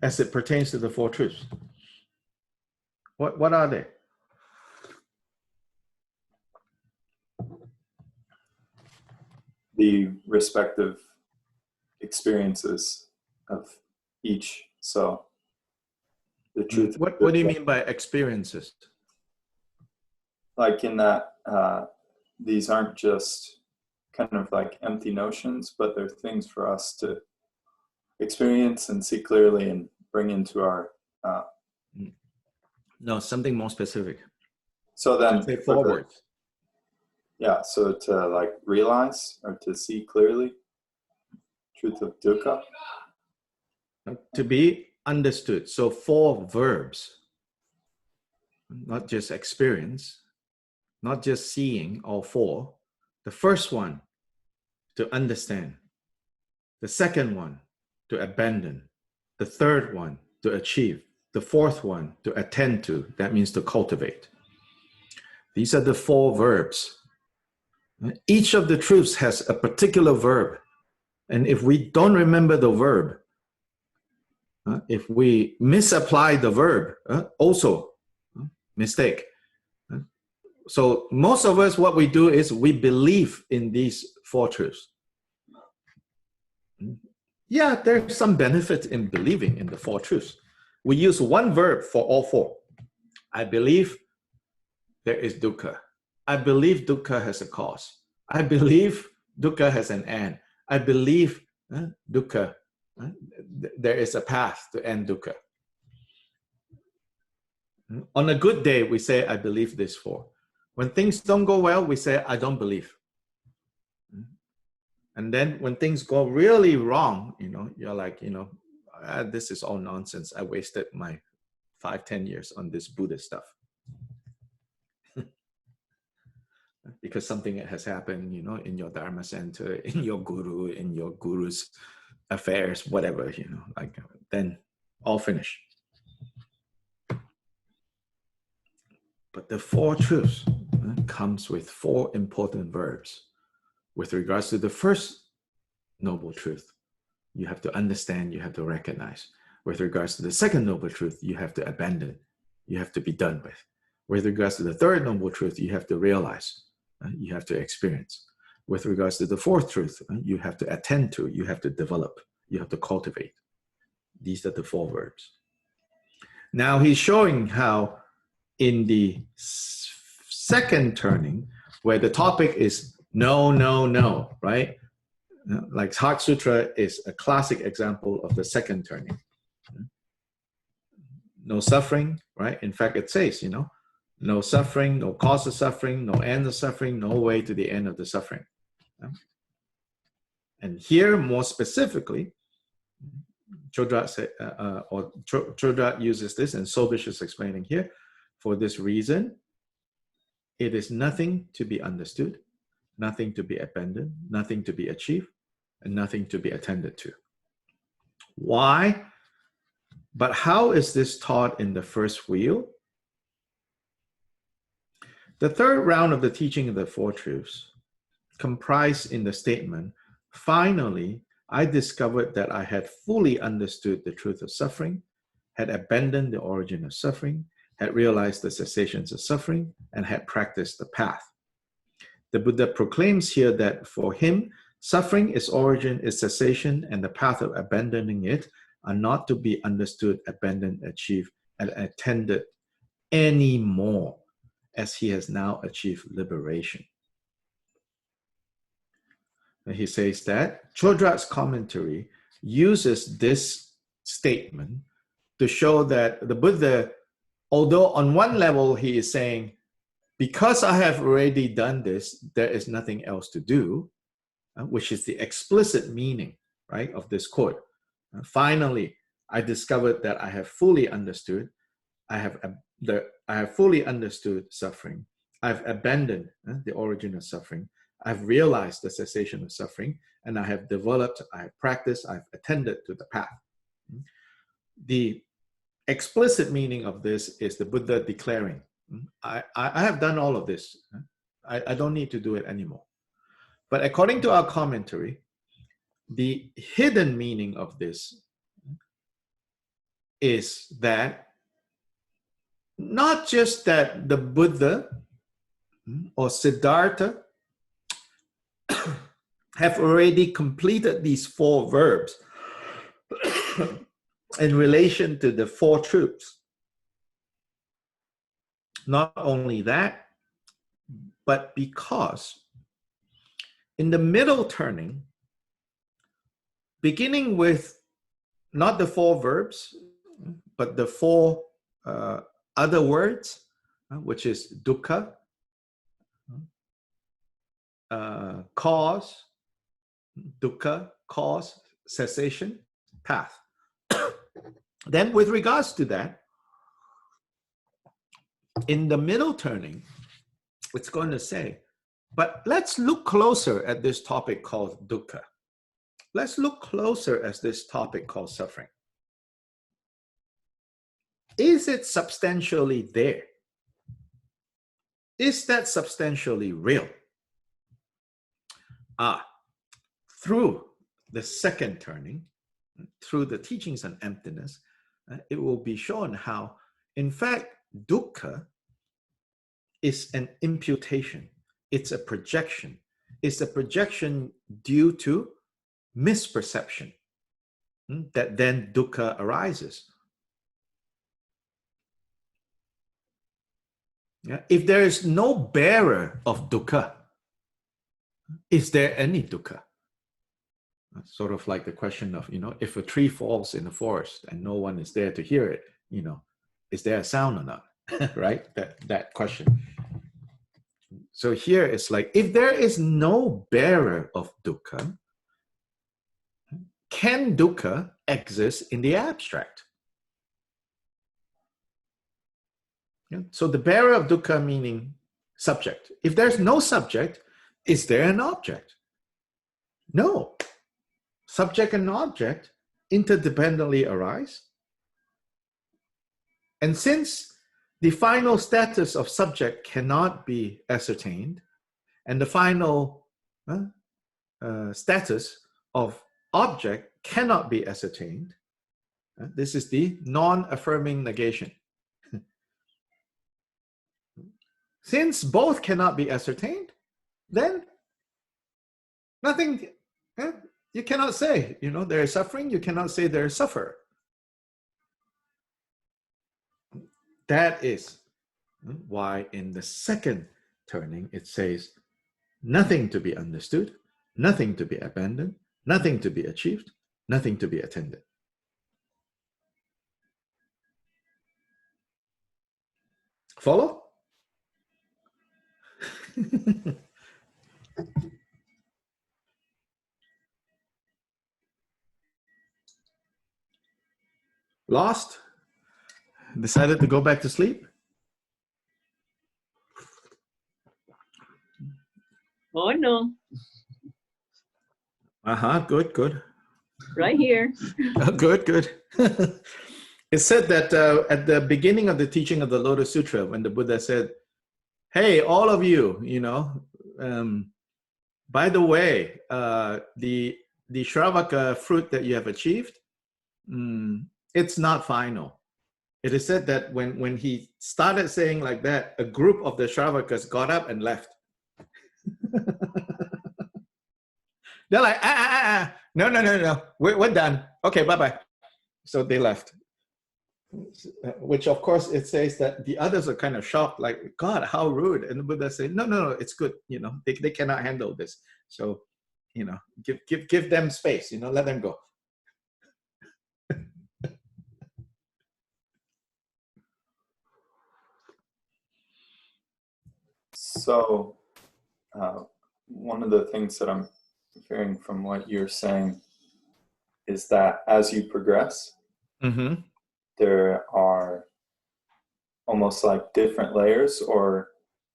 as it pertains to the Four Truths. What are they? The respective experiences of each. So the truth. What do you mean by experiences? Like in that these aren't just kind of like empty notions, but they're things for us to experience and see clearly and bring into our No, something more specific. So then say four words. Yeah, so to like realize or to see clearly truth of dukkha. To be understood. So four verbs, not just experience, not just seeing, all four. The first one, to understand. The second one, to abandon. The third one, to achieve. The fourth one, to attend to. That means to cultivate. These are the four verbs. Each of the truths has a particular verb. And if we don't remember the verb, if we misapply the verb, also mistake. So most of us, what we do is we believe in these four truths. Yeah, there's some benefit in believing in the four truths. We use one verb for all four. I believe there is dukkha. I believe dukkha has a cause. I believe dukkha has an end. I believe dukkha, there is a path to end dukkha. On a good day, we say, I believe this four. When things don't go well, we say, I don't believe. And then when things go really wrong, you're like, this is all nonsense. I wasted my 5-10 years on this Buddhist stuff. Because something has happened, in your Dharma center, in your guru's affairs, whatever, then all finished. But the four truths comes with four important verbs. With regards to the first noble truth, you have to understand, you have to recognize. With regards to the second noble truth, you have to abandon, you have to be done with. With regards to the third noble truth, you have to realize, you have to experience. With regards to the fourth truth, you have to attend to, you have to develop, you have to cultivate. These are the four verbs. Now he's showing how in the second turning, where the topic is no, no, no, right? Like Heart Sutra is a classic example of the second turning. No suffering, right? In fact, it says, no suffering, no cause of suffering, no end of suffering, no way to the end of the suffering. And here, more specifically, Chodrat uses this, and Sobish is explaining here, for this reason, it is nothing to be understood, nothing to be abandoned, nothing to be achieved, and nothing to be attended to. Why? But how is this taught in the first wheel? The third round of the teaching of the four truths comprised in the statement, finally, I discovered that I had fully understood the truth of suffering, had abandoned the origin of suffering, had realized the cessations of suffering, and had practiced the path. The Buddha proclaims here that for him, suffering, its origin, its cessation, and the path of abandoning it are not to be understood, abandoned, achieved, and attended anymore, as he has now achieved liberation. And he says that Chodrat's commentary uses this statement to show that the Buddha, although on one level he is saying, because I have already done this, there is nothing else to do, which is the explicit meaning, right, of this quote. Finally, I discovered that I have fully understood. I have fully understood suffering. I've abandoned the origin of suffering. I've realized the cessation of suffering, and I have developed, I have practiced, I've attended to the path. The explicit meaning of this is the Buddha declaring, I have done all of this. I don't need to do it anymore. But according to our commentary, the hidden meaning of this is that not just that the Buddha or Siddhartha have already completed these four verbs in relation to the four truths. Not only that, but because in the middle turning, beginning with not the four verbs, but the four other words, which is dukkha, cause, dukkha, cause, cessation, path. Then with regards to that, in the middle turning, it's going to say, but let's look closer at this topic called dukkha. Let's look closer at this topic called suffering. Is it substantially there? Is that substantially real? Through the second turning, through the teachings on emptiness, it will be shown how, in fact, dukkha is an imputation. It's a projection. It's a projection due to misperception. that then dukkha arises. Yeah? If there is no bearer of dukkha, is there any dukkha? Sort of like the question of, if a tree falls in the forest and no one is there to hear it, is there a sound or not? Right? That question. So here it's like, if there is no bearer of dukkha, can dukkha exist in the abstract? Yeah? So the bearer of dukkha meaning subject. If there's no subject, is there an object? No. Subject and object interdependently arise. And since the final status of subject cannot be ascertained, and the final status of object cannot be ascertained, this is the non-affirming negation. Since both cannot be ascertained, then nothing, you cannot say, there is suffering, you cannot say there is sufferer. That is why in the second turning it says, nothing to be understood, nothing to be abandoned, nothing to be achieved, nothing to be attended. Follow? Lost? Decided to go back to sleep? Oh no, Good. right here. Good. It said that at the beginning of the teaching of the Lotus Sutra, when the Buddha said, hey, all of you, by the way, the Shravaka fruit that you have achieved, it's not final. It is said that when he started saying like that, a group of the Shravakas got up and left. They're like, no, we're done. Okay, bye-bye. So they left. Which of course it says that the others are kind of shocked, like, God, how rude. And the Buddha said, no, it's good. They cannot handle this. So, give them space, let them go. So one of the things that I'm hearing from what you're saying is that as you progress, there are almost like different layers, or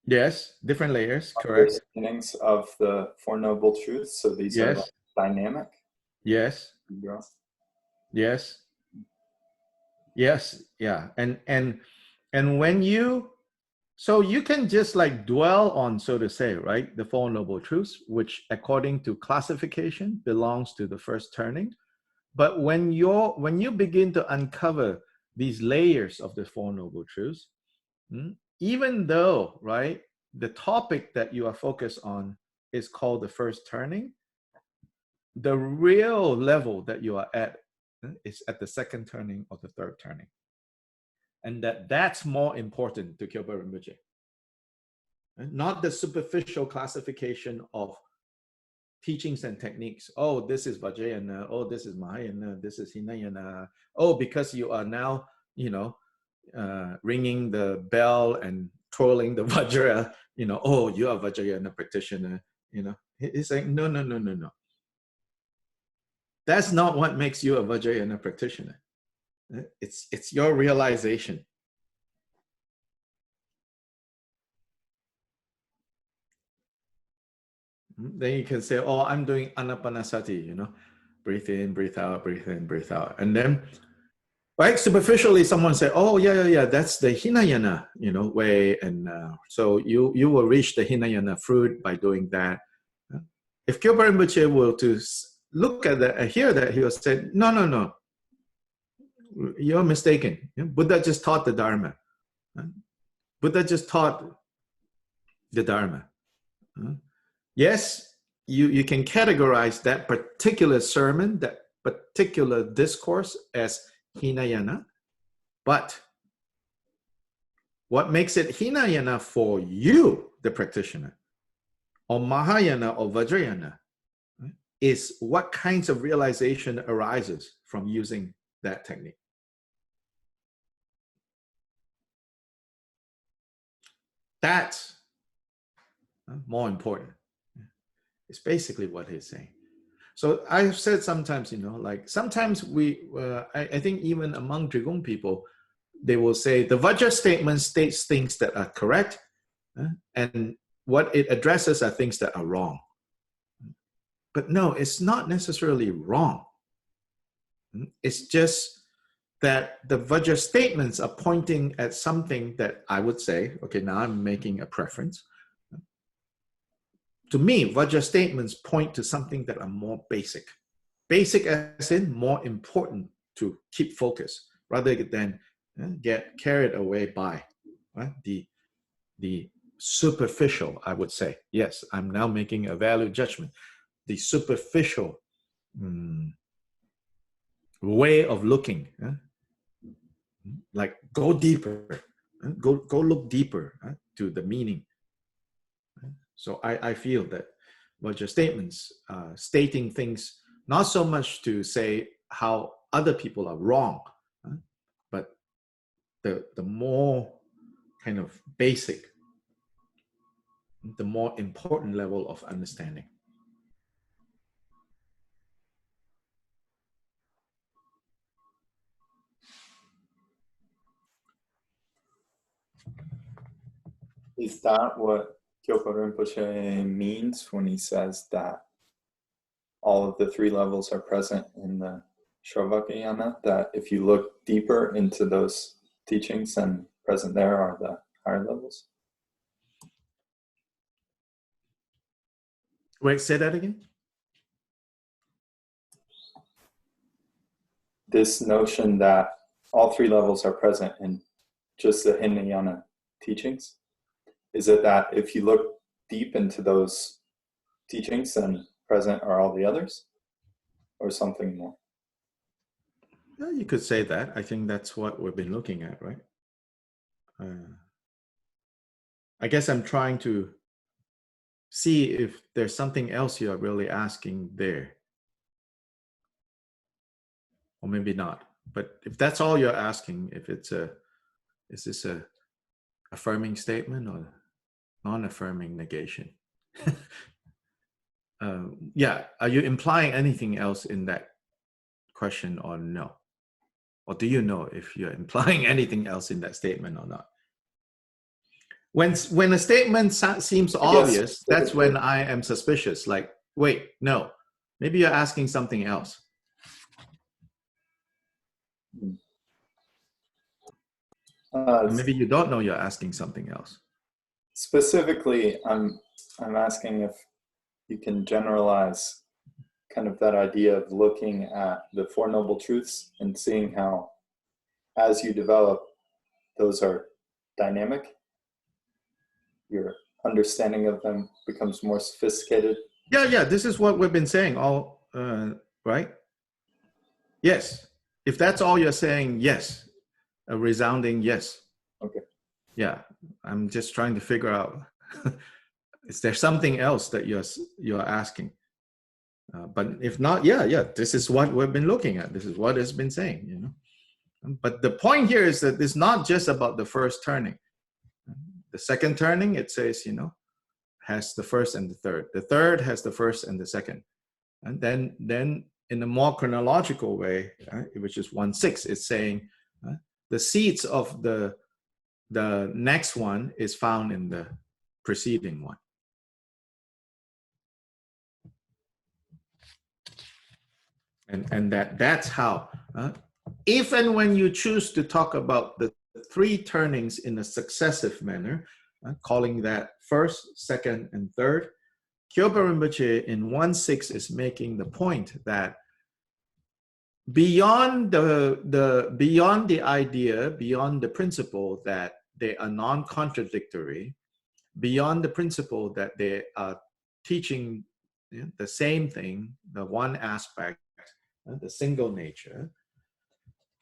yes, different layers, correct. Understandings of the Four Noble Truths. So these are like dynamic. Yes. Yes. Yes. Yeah. And when so you can just like dwell on, so to say, right, the Four Noble Truths, which according to classification belongs to the first turning. But when you begin to uncover these layers of the Four Noble Truths, even though, right, the topic that you are focused on is called the first turning, the real level that you are at is at the second turning or the third turning. And that's more important to Kyopo Rinpoche. Not the superficial classification of teachings and techniques. Oh, this is Vajrayana. Oh, this is Mahayana. This is Hinayana. Oh, because you are now, ringing the bell and twirling the Vajra, oh, you are Vajrayana practitioner. It's like, no. That's not what makes you a Vajrayana practitioner. It's your realization. Then you can say, oh, I'm doing anapanasati, breathe in, breathe out, breathe in, breathe out. And then, right, superficially, someone say, oh, yeah, that's the Hinayana, way. And so you will reach the Hinayana fruit by doing that. If Kyopo Rinpoche were to look at that and hear that, he will say, no. You're mistaken. Buddha just taught the Dharma. Buddha just taught the Dharma. Yes, you can categorize that particular sermon, that particular discourse as Hinayana, but what makes it Hinayana for you, the practitioner, or Mahayana or Vajrayana, right, is what kinds of realization arises from using that technique. That's more important. It's basically what he's saying. So I've said sometimes, like sometimes I think even among Drigong people, they will say the Vajra statement states things that are correct, and what it addresses are things that are wrong. But no, it's not necessarily wrong. It's just that the Vajra statements are pointing at something that I would say, okay, now I'm making a preference. To me, Vajra statements point to something that are more basic. Basic as in more important to keep focus, rather than get carried away by the superficial, I would say. Yes, I'm now making a value judgment. The superficial way of looking, like go deeper, go look deeper to the meaning. So I feel that Vajra statements stating things not so much to say how other people are wrong, but the more kind of basic, the more important level of understanding. Is that what Kyopo Rinpoche means when he says that all of the three levels are present in the Shravakayana? That if you look deeper into those teachings, then present there are the higher levels? Wait, say that again? This notion that all three levels are present in just the Hinayana teachings, is it that if you look deep into those teachings, then present are all the others, or something more? Yeah, you could say that. I think that's what we've been looking at, right? I guess I'm trying to see if there's something else you're really asking there. Or maybe not. But if that's all you're asking, if it's is this a affirming statement or non-affirming negation? Yeah, are you implying anything else in that question or no? Or do you know if you're implying anything else in that statement or not? When a statement seems obvious, that's when I am suspicious. Like, wait, no, maybe you're asking something else. Maybe you don't know you're asking something else. Specifically, I'm asking if you can generalize kind of that idea of looking at the Four Noble Truths and seeing how, as you develop, those are dynamic. Your understanding of them becomes more sophisticated. Yeah, this is what we've been saying all, right? Yes, if that's all you're saying, yes, a resounding yes. Okay. Yeah, I'm just trying to figure out, is there something else that you're asking? But if not, yeah, this is what we've been looking at. This is what it's been saying, But the point here is that it's not just about the first turning. The second turning, it says, has the first and the third. The third has the first and the second. And then in a more chronological way, which is 1/6, it's saying the seeds of the next one is found in the preceding one. And that's how, if and when you choose to talk about the three turnings in a successive manner, calling that first, second, and third, Kyopo Rinpoche in 1/6 is making the point that beyond the idea, beyond the principle that they are non-contradictory, beyond the principle that they are teaching the same thing, the one aspect, the single nature,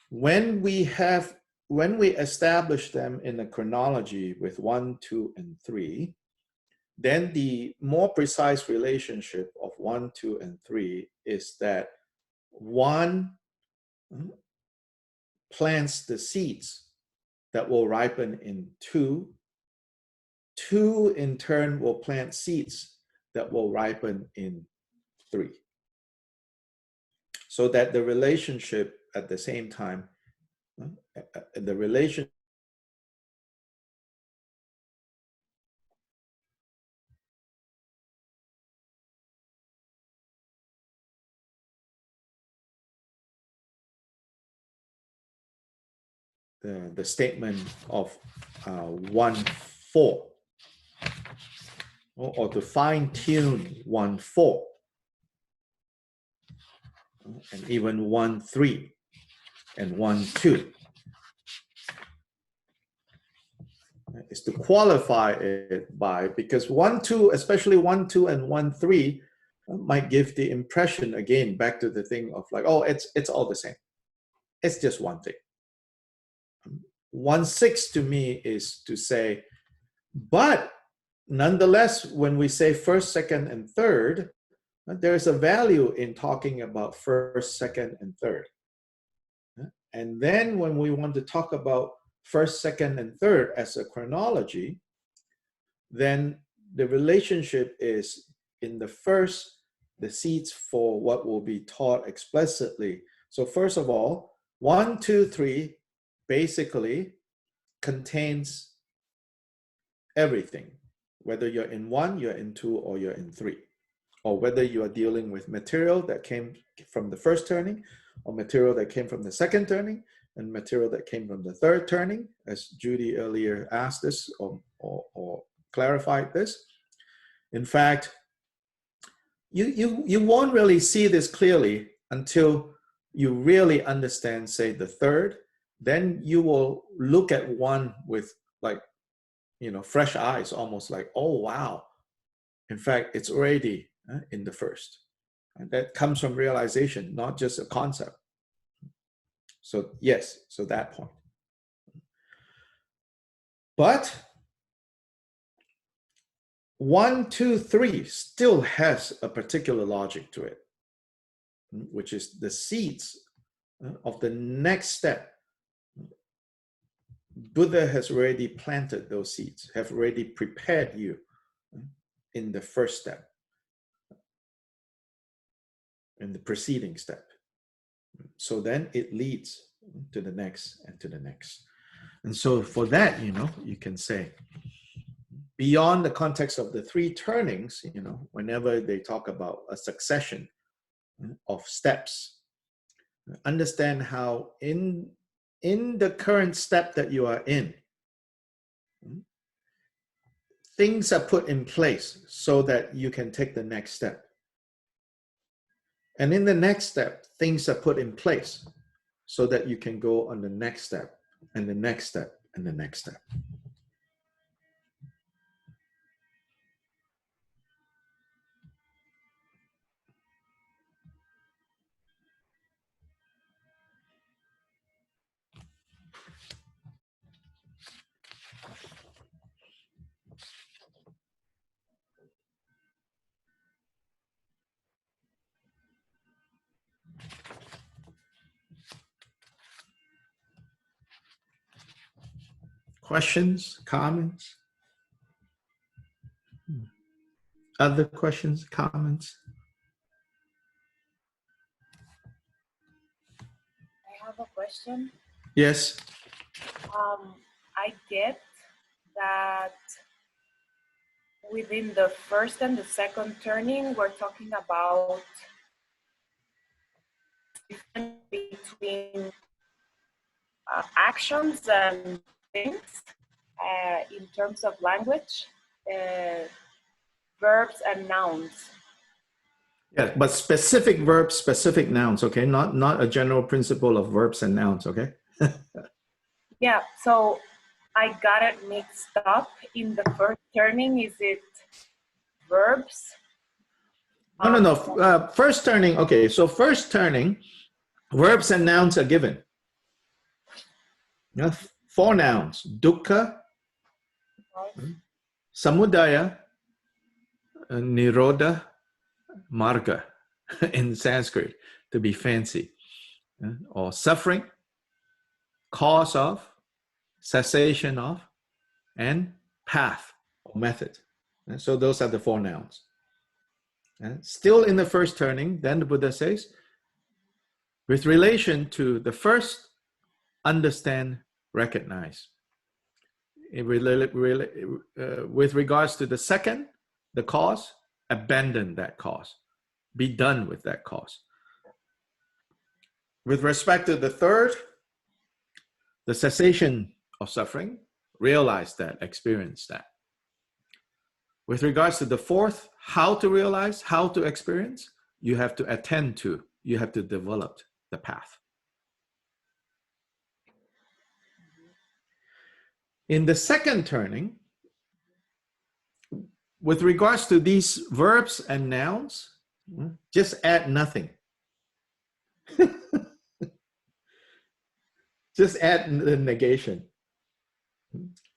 when we establish them in a chronology with 1, 2, and 3, then the more precise relationship of 1, 2, and 3 is that 1 plants the seeds that will ripen in 2. 2 in turn will plant seeds that will ripen in 3. So that the relationship at the same time, the relation the statement of 1, 4, or to fine tune 1, 4, and even 1, 3, and 1, 2, is to qualify it by, because 1, 2, especially 1, 2, and 1, 3 might give the impression, again, back to the thing of like, oh, it's all the same. It's just one thing. 1, 6 to me is to say, but nonetheless, when we say first, second, and third, there's a value in talking about first, second, and third. And then when we want to talk about first, second, and third as a chronology, then the relationship is in the first, the seeds for what will be taught explicitly. So first of all, 1, 2, 3 basically contains everything, whether you're in 1, you're in 2, or you're in 3, or whether you are dealing with material that came from the first turning, or material that came from the second turning, and material that came from the third turning, as Judy earlier asked this or clarified this. In fact, you won't really see this clearly until you really understand, say, the third. Then you will look at 1 with, like, fresh eyes, almost like, oh, wow. In fact, it's already in the first. And that comes from realization, not just a concept. So yes, so that point. But 1, 2, 3 still has a particular logic to it, which is the seeds of the next step. Buddha has already planted those seeds, have already prepared you in the first step, in the preceding step. So then it leads to the next and to the next. And so for that, you can say, beyond the context of the 3 turnings, whenever they talk about a succession of steps, understand how in the current step that you are in, things are put in place so that you can take the next step. And in the next step, things are put in place so that you can go on the next step, and the next step, and the next step. Questions, comments? Other questions, comments? I have a question. Yes. I get that within the first and the second turning, we're talking about difference between actions and things in terms of language, verbs and nouns. Yeah, but specific verbs, specific nouns, okay? Not a general principle of verbs and nouns, okay? Yeah, so I got it mixed up. In the first turning, is it verbs? No. First turning. Okay, so first turning, verbs and nouns are given. Yeah, 4 nouns: dukkha, samudaya, nirodha, marga in Sanskrit, to be fancy, or suffering, cause of, cessation of, and path or method. So those are the 4 nouns. Still in the first turning, then the Buddha says, with relation to the first, understand, recognize. With regards to the second, the cause, abandon that cause. Be done with that cause. With respect to the third, the cessation of suffering, realize that, experience that. With regards to the fourth, how to realize, how to experience, you have to attend to, you have to develop the path. In the second turning, with regards to these verbs and nouns, just add nothing. Just add the negation.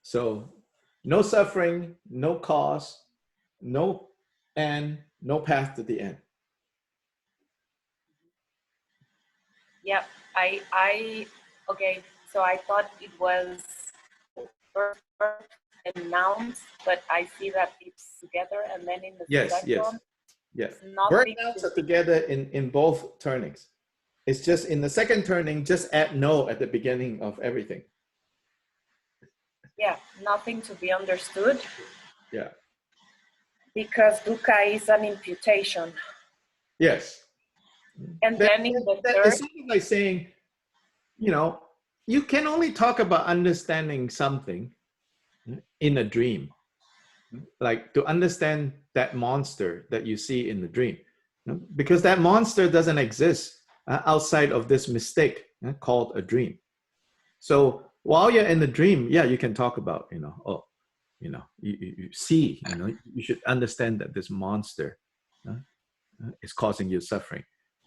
So no suffering, no cause, no end, no path to the end. Yeah, okay, so I thought it was verb and nouns, but I see that it's together, and then in the second, yes. Verb nouns are together in both turnings. It's just in the second turning, just add no at the beginning of everything. Yeah, nothing to be understood. Yeah. Because dukkha is an imputation. Yes. And then in the third, it's something like saying, you can only talk about understanding something in a dream. Like to understand that monster that you see in the dream. Because that monster doesn't exist outside of this mistake called a dream. So while you're in the dream, yeah, you can talk about, you see, you should understand that this monster is causing you suffering.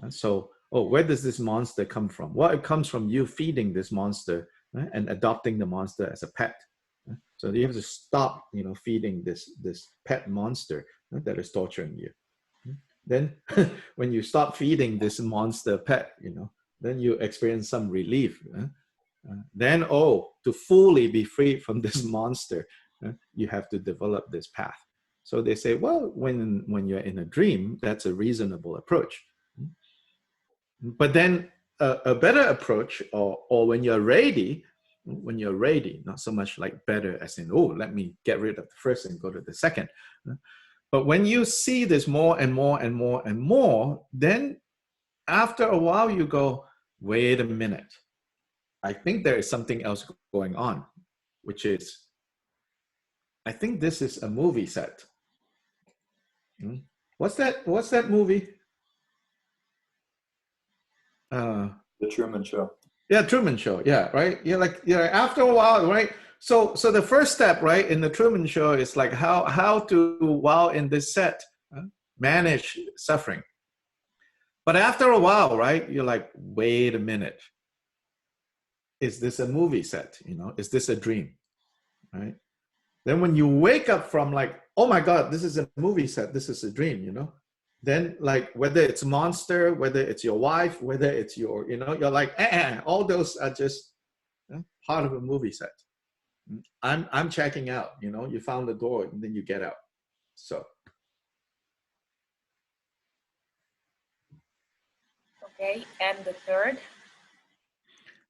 So, where does this monster come from? Well, it comes from you feeding this monster and adopting the monster as a pet. So you have to stop, feeding this pet monster that is torturing you. Then when you stop feeding this monster pet, then you experience some relief. Then, to fully be free from this monster, you have to develop this path. So they say, well, when you're in a dream, that's a reasonable approach. But then a better approach, or when you're ready, not so much like better as in, let me get rid of the first and go to the second. But when you see this more and more and more and more, then after a while you go, wait a minute. I think there is something else going on, which is, I think this is a movie set. What's that movie? The Truman Show. Yeah, Truman Show. Yeah, right. After a while, right? So the first step, right, in the Truman Show is like how to, while in this set, manage suffering. But after a while, right, you're like, wait a minute. Is this a movie set? Is this a dream? Right? Then when you wake up from like, oh my God, this is a movie set, this is a dream, then like whether it's monster, whether it's your wife, whether it's your, you're like, all those are just part of a movie set. I'm checking out, you found the door and then you get out. So. okay, and the third?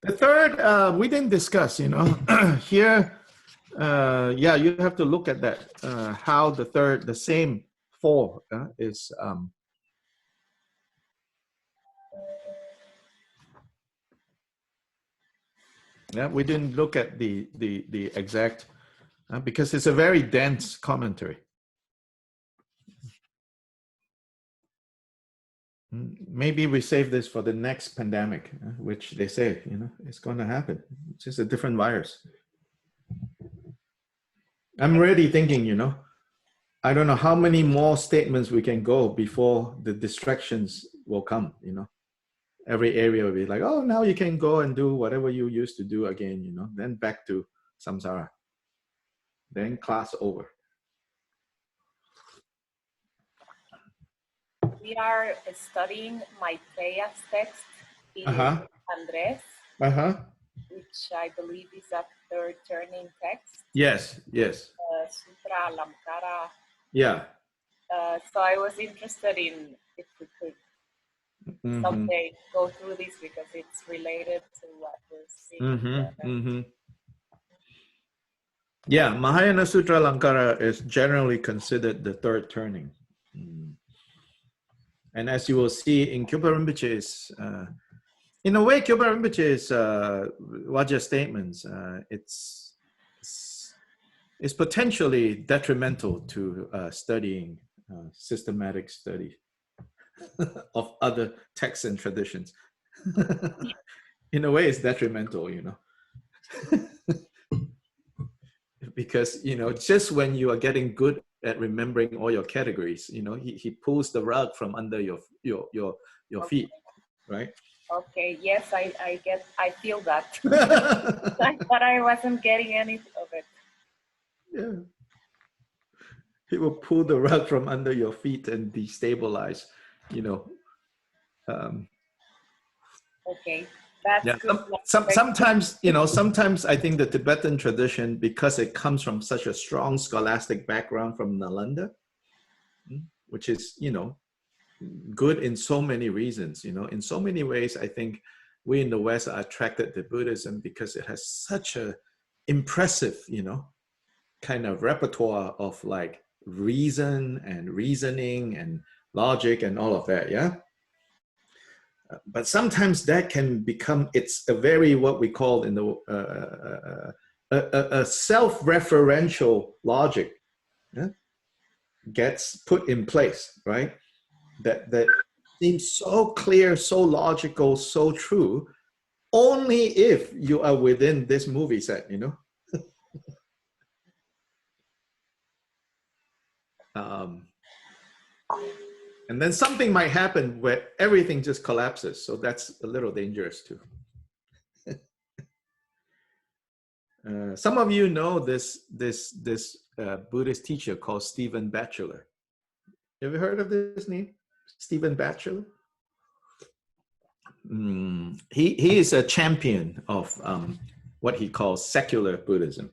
The third, we didn't discuss, here, you have to look at that, how the third, the same 4 is, we didn't look at the exact, because it's a very dense commentary. Maybe we save this for the next pandemic, which they say, it's going to happen. It's just a different virus. I'm already thinking, I don't know how many more statements we can go before the distractions will come, you know. Every area will be like, oh, now you can go and do whatever you used to do again, you know, then back to samsara. Then class over. We are studying Maitreya's text in Andres, which I believe is a third turning text. Yes, yes. Sutra Alamkara. Yeah. So I was interested in if we could someday go through this because it's related to what we're seeing. Yeah, Mahayana Sutra Alankara is generally considered the third turning. And as you will see in Kyupa Rinpoche's, in a way, Kyupa Rinpoche's Vajra statements, it's potentially detrimental to studying systematic study of other texts and traditions. In a way, it's detrimental, you know. Because, you know, just when you are getting good at remembering all your categories, you know, he pulls the rug from under your feet, right? Okay, yes, I feel that. But I wasn't getting any of it. Yeah. He will pull the rug from under your feet and destabilize, you know. Okay. That's yeah. good. Sometimes, you know, sometimes I think the Tibetan tradition, because it comes from such a strong scholastic background from Nalanda, which is, you know, good in so many reasons, you know, in so many ways, I think we in the West are attracted to Buddhism because it has such a impressive, you know, kind of repertoire of like reason and reasoning and logic and all of that, yeah? But sometimes that can become, it's a very, what we call in the, a self-referential logic, yeah? Gets put in place, right? That seems so clear, so logical, so true, only if you are within this movie set, you know? And then something might happen where everything just collapses. So that's a little dangerous too. Some of you know this Buddhist teacher called Stephen Bachelor. Have you heard of this name? Stephen Bachelor? He is a champion of what he calls secular Buddhism.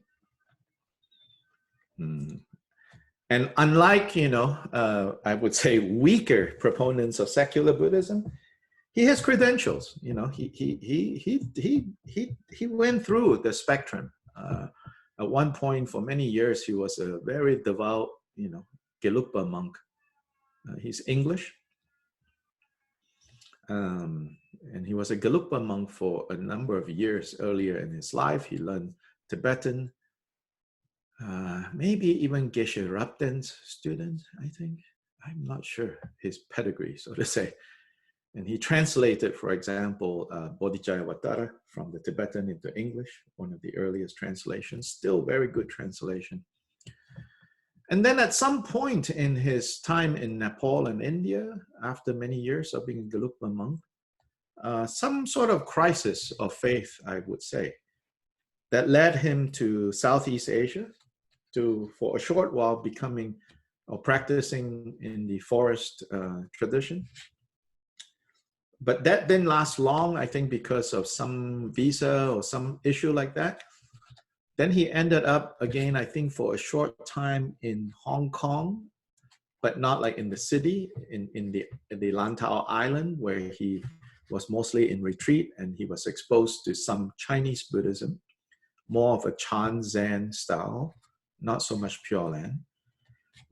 And unlike, you know, I would say weaker proponents of secular Buddhism, he has credentials. You know, he went through the spectrum. At one point, for many years, he was a very devout, you know, Gelugpa monk. He's English, and he was a Gelugpa monk for a number of years earlier in his life. He learned Tibetan. Maybe even Geshe Rabden's student, I think. I'm not sure his pedigree, so to say. And he translated, for example, Bodhicayyavatara from the Tibetan into English, one of the earliest translations, still very good translation. And then at some point in his time in Nepal and India, after many years of being a Gelugpa monk, some sort of crisis of faith, I would say, that led him to Southeast Asia, for a short while becoming or practicing in the forest tradition. But that didn't last long, I think, because of some visa or some issue like that. Then he ended up again, I think, for a short time in Hong Kong, but not like in the city, in the Lantau Island, where he was mostly in retreat, and he was exposed to some Chinese Buddhism, more of a Chan Zen style, not so much Pure Land.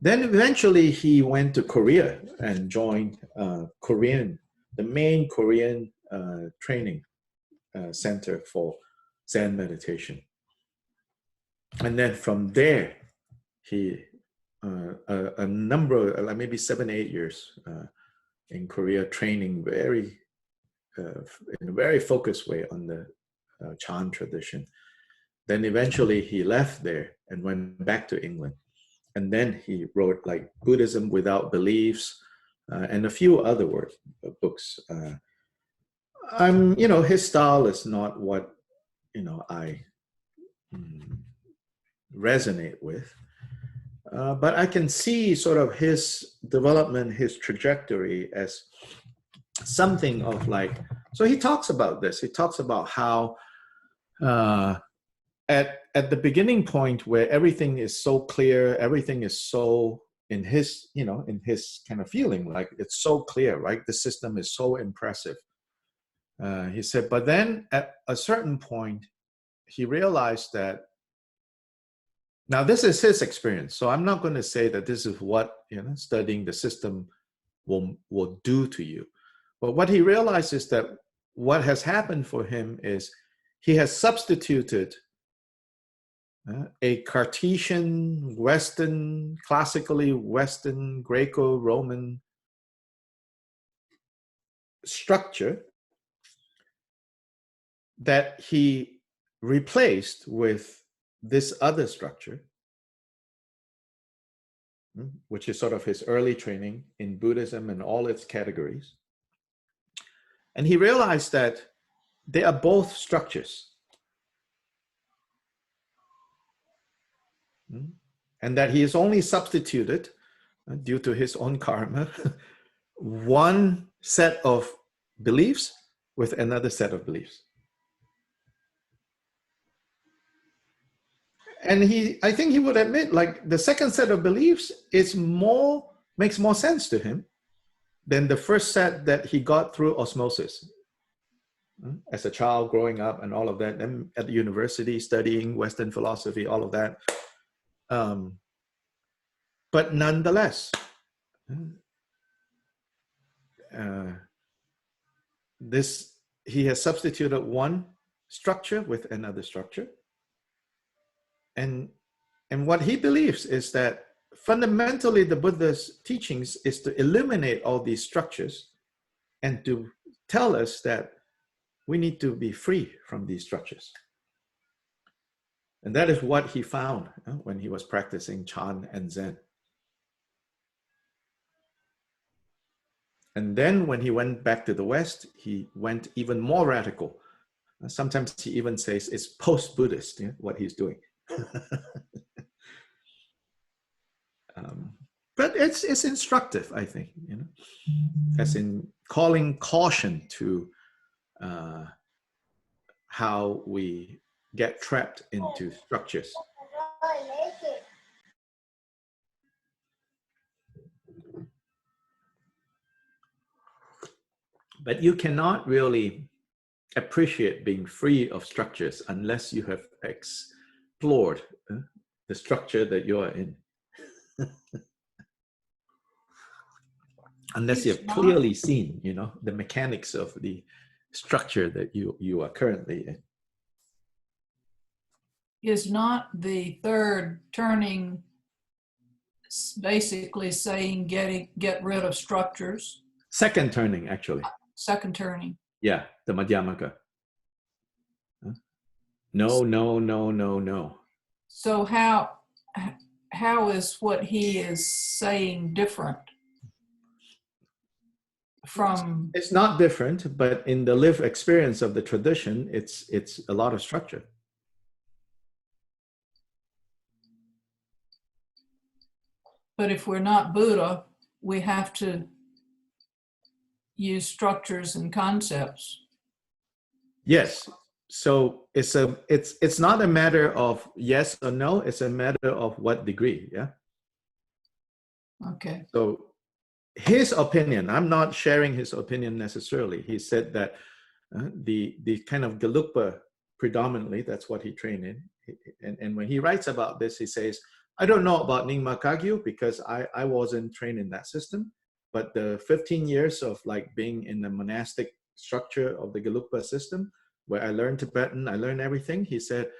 Then eventually he went to Korea and joined the main Korean training center for Zen meditation. And then from there, he, a number, like maybe 7, 8 years in Korea, training in a very focused way on the Chan tradition. Then eventually he left there and went back to England and then he wrote like Buddhism Without Beliefs, and a few other books. His style is not what, I resonate with. But I can see sort of his development, his trajectory as something of like, so he talks about this. He talks about how at the beginning point where everything is so clear, everything is so in his kind of feeling, like it's so clear, right? The system is so impressive. He said, but then at a certain point, he realized that, now this is his experience, so I'm not going to say that this is what studying the system will do to you. But what he realized is that what has happened for him is he has substituted a Cartesian, Western, classically Western, Greco-Roman structure that he replaced with this other structure, which is sort of his early training in Buddhism and all its categories. And he realized that they are both structures. And that he has only substituted, due to his own karma, one set of beliefs with another set of beliefs. And I think he would admit, like, the second set of beliefs makes more sense to him than the first set that he got through osmosis. As a child growing up and all of that, and at the university studying Western philosophy, all of that. But nonetheless, he has substituted one structure with another structure. And what he believes is that fundamentally the Buddha's teachings is to eliminate all these structures and to tell us that we need to be free from these structures. And that is what he found when he was practicing Chan and Zen. And then when he went back to the West, he went even more radical. Sometimes he even says it's post-Buddhist, what he's doing. But it's instructive, I think, as in calling caution to how we get trapped into structures. But you cannot really appreciate being free of structures unless you have explored the structure that you are in. Unless you have clearly seen, the mechanics of the structure that you are currently in. Is not the third turning basically saying get rid of structures? Second turning, actually. Second turning. Yeah, the Madhyamaka. No. So how is what he is saying different from? It's not different, but in the lived experience of the tradition, it's a lot of structure. But if we're not Buddha, we have to use structures and concepts. Yes. So it's not a matter of yes or no, it's a matter of what degree, yeah? Okay. So his opinion, I'm not sharing his opinion necessarily. He said that the kind of Gelugpa predominantly, that's what he trained in. And when he writes about this, he says, I don't know about Nyingma Kagyu because I wasn't trained in that system, but the 15 years of like being in the monastic structure of the Gelugpa system, where I learned Tibetan, I learned everything. He said,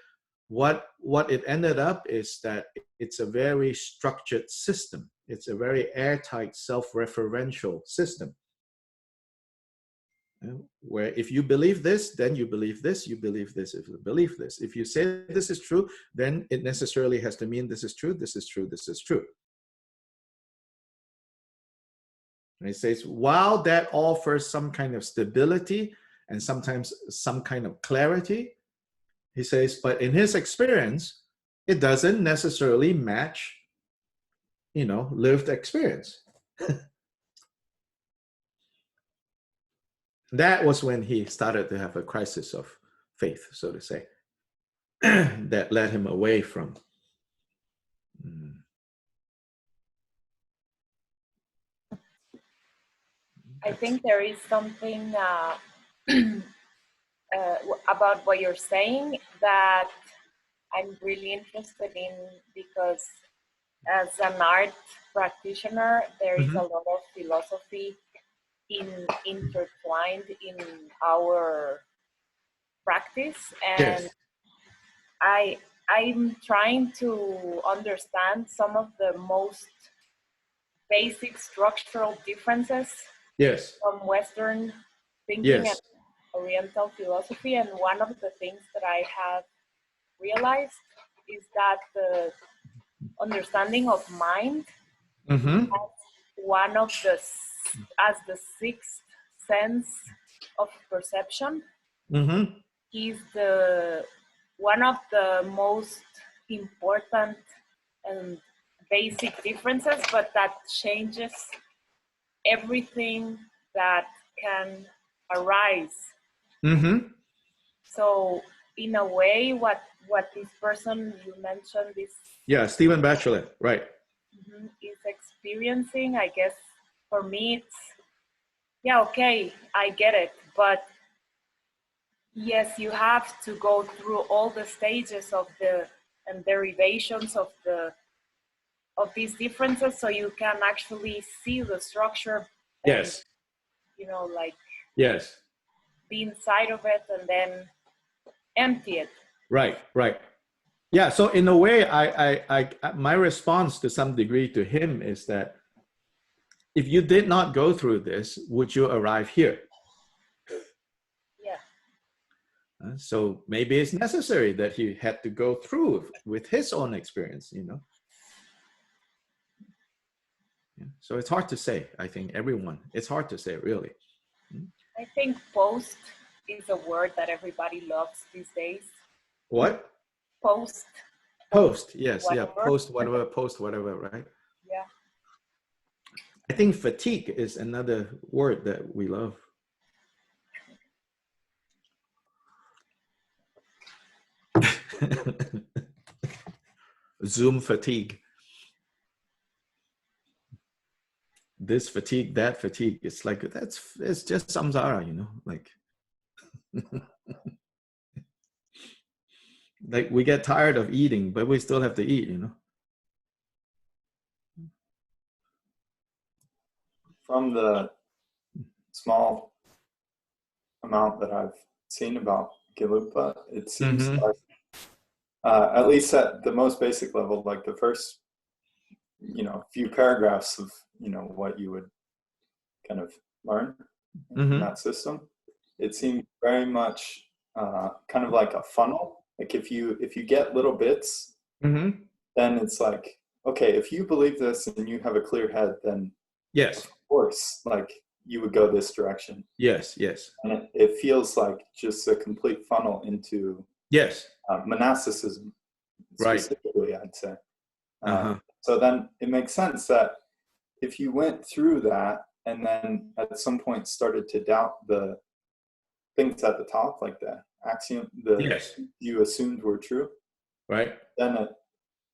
what it ended up is that it's a very structured system. It's a very airtight, self-referential system. where if you believe this, then you believe this, you believe this, if you believe this. If you say this is true, then it necessarily has to mean this is true, this is true, this is true. And it says, while that offers some kind of stability and sometimes some kind of clarity, he says, but in his experience, it doesn't necessarily match, lived experience. That was when he started to have a crisis of faith, so to say, that led him away from. I think there is something about what you're saying that I'm really interested in, because as an art practitioner, there is a lot of philosophy intertwined in our practice, and Yes. I'm trying to understand some of the most basic structural differences Yes. from Western thinking Yes. and Oriental philosophy. And one of the things that I have realized is that the understanding of mind as one of the, as the sixth sense of perception is the one of the most important and basic differences, but that changes everything that can arise. So in a way, what this person you mentioned is Stephen Bachelor, right? Is experiencing, I guess for me it's okay, I get it, but yes, you have to go through all the stages of the and derivations of these differences so you can actually see the structure and, Yes. Yes. be inside of it and then empty it. Right. Yeah. So in a way, I my response to some degree to him is that if you did not go through this, would you arrive here? Yeah. So maybe it's necessary that he had to go through with his own experience, Yeah. So it's hard to say. I think it's hard to say, really. I think post is a word that everybody loves these days. What? Post. Yes. Whatever. Yeah. Post whatever, right? Yeah. I think fatigue is another word that we love. Zoom fatigue. This fatigue, that fatigue. It's like, it's just samsara, like, like we get tired of eating, but we still have to eat, From the small amount that I've seen about Gelugpa, it seems like, at least at the most basic level, like the first, few paragraphs of, what you would kind of learn in that system, it seemed very much kind of like a funnel. Like if you get little bits, then it's like, okay, if you believe this and you have a clear head, then yes, of course, like you would go this direction. Yes. And it feels like just a complete funnel into monasticism, specifically, right. I'd say. So then it makes sense that if you went through that and then at some point started to doubt the things at the top, like the axiom, you assumed were true, right? Then it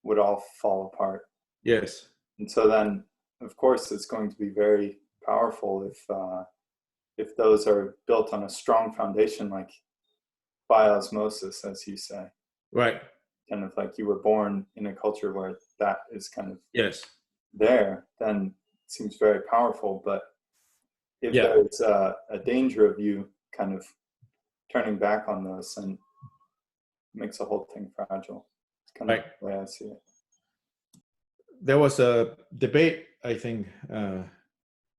would all fall apart. Yes. And so then, of course, it's going to be very powerful if those are built on a strong foundation, like by osmosis, as you say. Right. Kind of like you were born in a culture where that is kind of there, then it seems very powerful. But if there's a danger of you kind of turning back on those, and makes the whole thing fragile. It's kind of the way I see it. There was a debate, I think,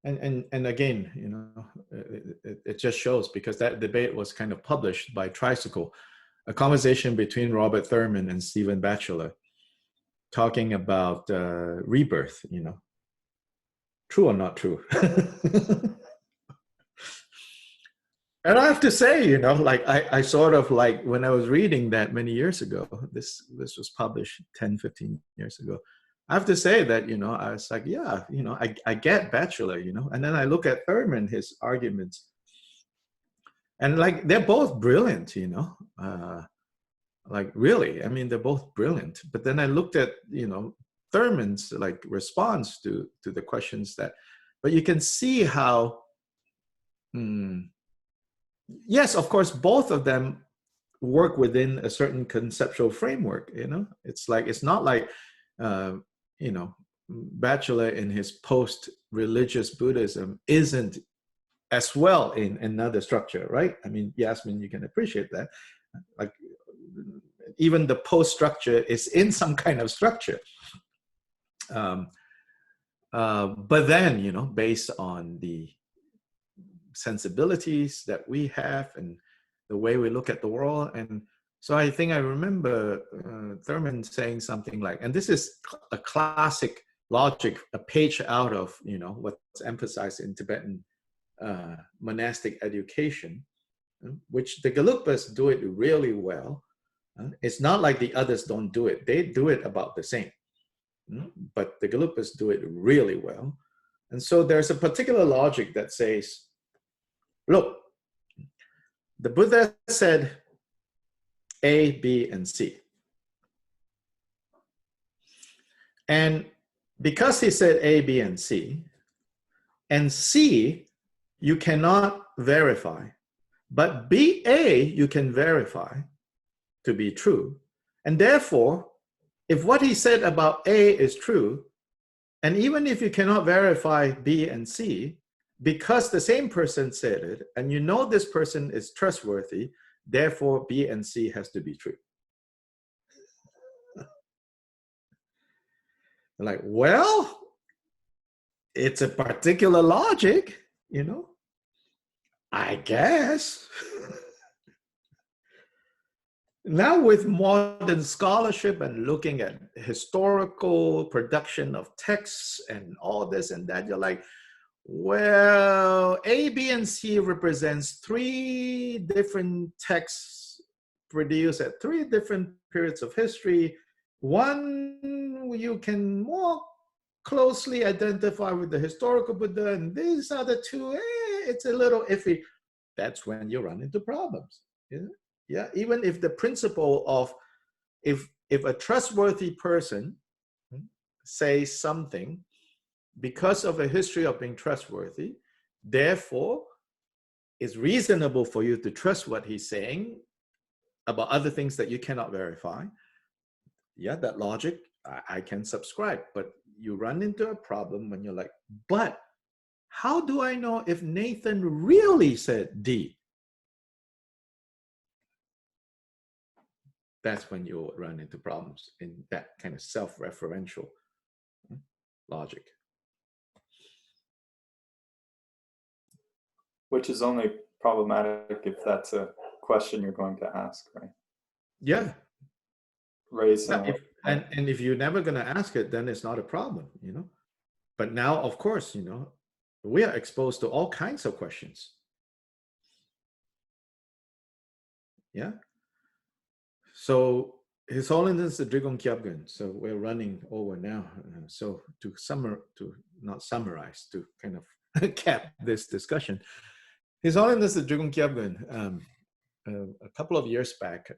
And again, you know, it just shows, because that debate was kind of published by Tricycle, a conversation between Robert Thurman and Stephen Bachelor, talking about rebirth, you know, true or not true. And I have to say, you know, like I sort of like, when I was reading that many years ago, this was published 10, 15 years ago. I have to say that, you know, I was like, yeah, you know, I get Bachelor, you know, and then I look at Thurman, his arguments, and like, they're both brilliant, you know, like really, I mean, they're both brilliant. But then I looked at, you know, Thurman's like response to the questions that, but you can see how, yes, of course, both of them work within a certain conceptual framework, you know. It's like, it's not like, you know, Bachelor in his post-religious Buddhism isn't as well in another structure, right? I mean, Yasmin, you can appreciate that. Like, even the post-structure is in some kind of structure. But then, you know, based on the sensibilities that we have and the way we look at the world. And so I think I remember Thurman saying something like, and this is a classic logic, a page out of, you know, what's emphasized in Tibetan monastic education, which the Gelugpas do it really well. It's not like the others don't do it. They do it about the same. But the Gelugpas do it really well. And so there's a particular logic that says, look, the Buddha said A, B, and C. And because he said A, B, and C you cannot verify, but BA you can verify to be true. And therefore, if what he said about A is true, and even if you cannot verify B and C, because the same person said it, and you know this person is trustworthy, therefore B and C has to be true. Like, well, it's a particular logic, you know, I guess. Now with modern scholarship and looking at historical production of texts and all this and that, you're like, well, A, B, and C represents 3 different texts produced at 3 different periods of history. One you can more closely identify with the historical Buddha, and these other 2, it's a little iffy. That's when you run into problems. Yeah, even if the principle of if a trustworthy person says something because of a history of being trustworthy, therefore it's reasonable for you to trust what he's saying about other things that you cannot verify. Yeah, that logic, I can subscribe. But you run into a problem when you're like, but how do I know if Nathan really said D? That's when you'll run into problems in that kind of self-referential logic. Which is only problematic if that's a question you're going to ask, right? Yeah. And if you're never going to ask it, then it's not a problem, you know. But now, of course, you know, we are exposed to all kinds of questions. Yeah. So His Holiness the Drigong Kyabgun. So we're running over now. So to not summarize, to kind of cap this discussion, His Holiness the Drigong Kyabgun, a couple of years back,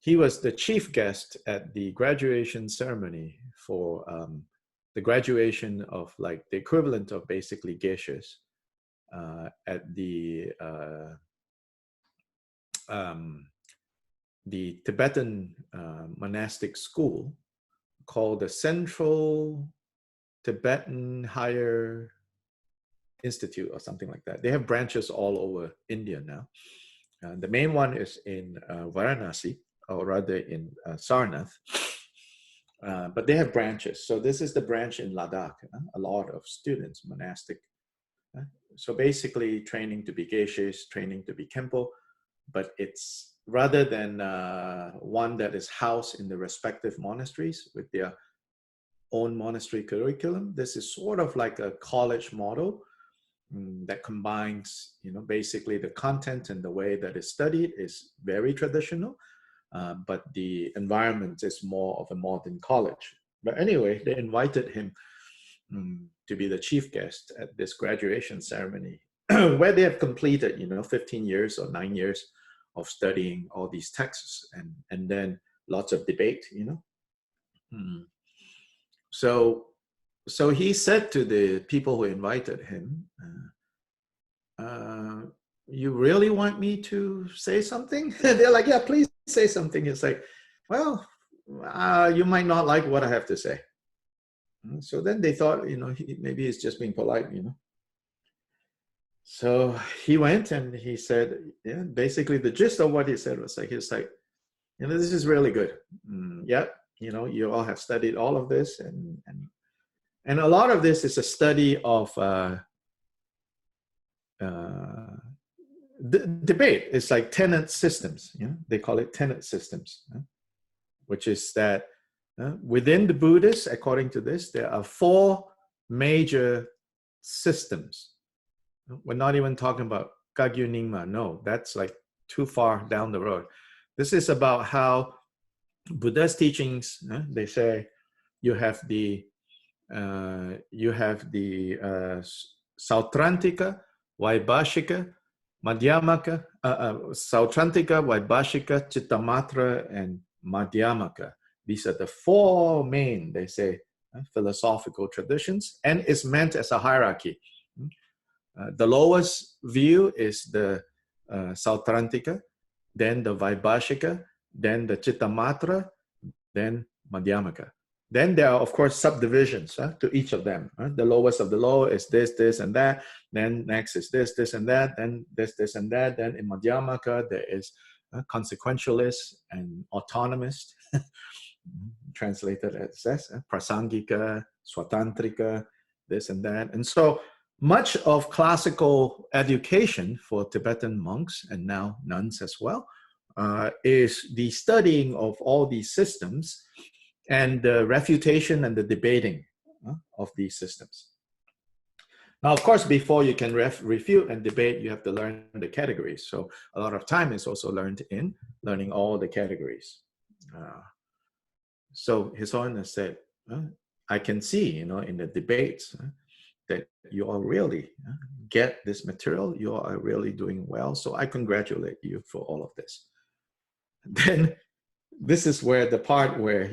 he was the chief guest at the graduation ceremony for the graduation of like the equivalent of basically geishas at the Tibetan monastic school called the Central Tibetan Higher Institute or something like that. They have branches all over India now. The main one is in Varanasi, or rather in Sarnath. But they have branches. So this is the branch in Ladakh. A lot of students, monastic. So basically training to be geishas, training to be kempo, but it's rather than one that is housed in the respective monasteries with their own monastery curriculum. This is sort of like a college model that combines, basically the content and the way that it's studied is very traditional, but the environment is more of a modern college. But anyway, they invited him to be the chief guest at this graduation ceremony, where they have completed, 15 years or 9 years of studying all these texts, and then lots of debate, So he said to the people who invited him, you really want me to say something? They're like, yeah, please say something. It's like, well, you might not like what I have to say. So then they thought, maybe he's just being polite, So he went and he said, yeah, basically the gist of what he said was like, he's like, this is really good. Yeah, you all have studied all of this, and a lot of this is a study of debate. It's like tenet systems. They call it tenet systems, which is that within the Buddhists, according to this, there are 4 major systems. We're not even talking about Kagyu Nyingma. No, that's like too far down the road. This is about how Buddha's teachings, they say you have the Sautrantika, Vaibhashika, Madhyamaka, Sautrantika, Vaibhashika, Chittamatra, and Madhyamaka. These are the 4 main, they say, philosophical traditions, and it's meant as a hierarchy. The lowest view is the Sautrantika, then the Vaibhashika, then the Chittamatra, then Madhyamaka. Then there are, of course, subdivisions to each of them. The lowest of the low is this, this, and that. Then next is this, this, and that. Then this, and that. Then in Madhyamaka, there is consequentialist and autonomist, translated as prasangika, swatantrika, this and that. And so much of classical education for Tibetan monks, and now nuns as well, is the studying of all these systems and the refutation and the debating of these systems. Now, of course, before you can refute and debate, you have to learn the categories. So a lot of time is also learned in learning all the categories. So His Holiness said, I can see, in the debates that you all really get this material. You are really doing well. So I congratulate you for all of this. Then this is where the part where,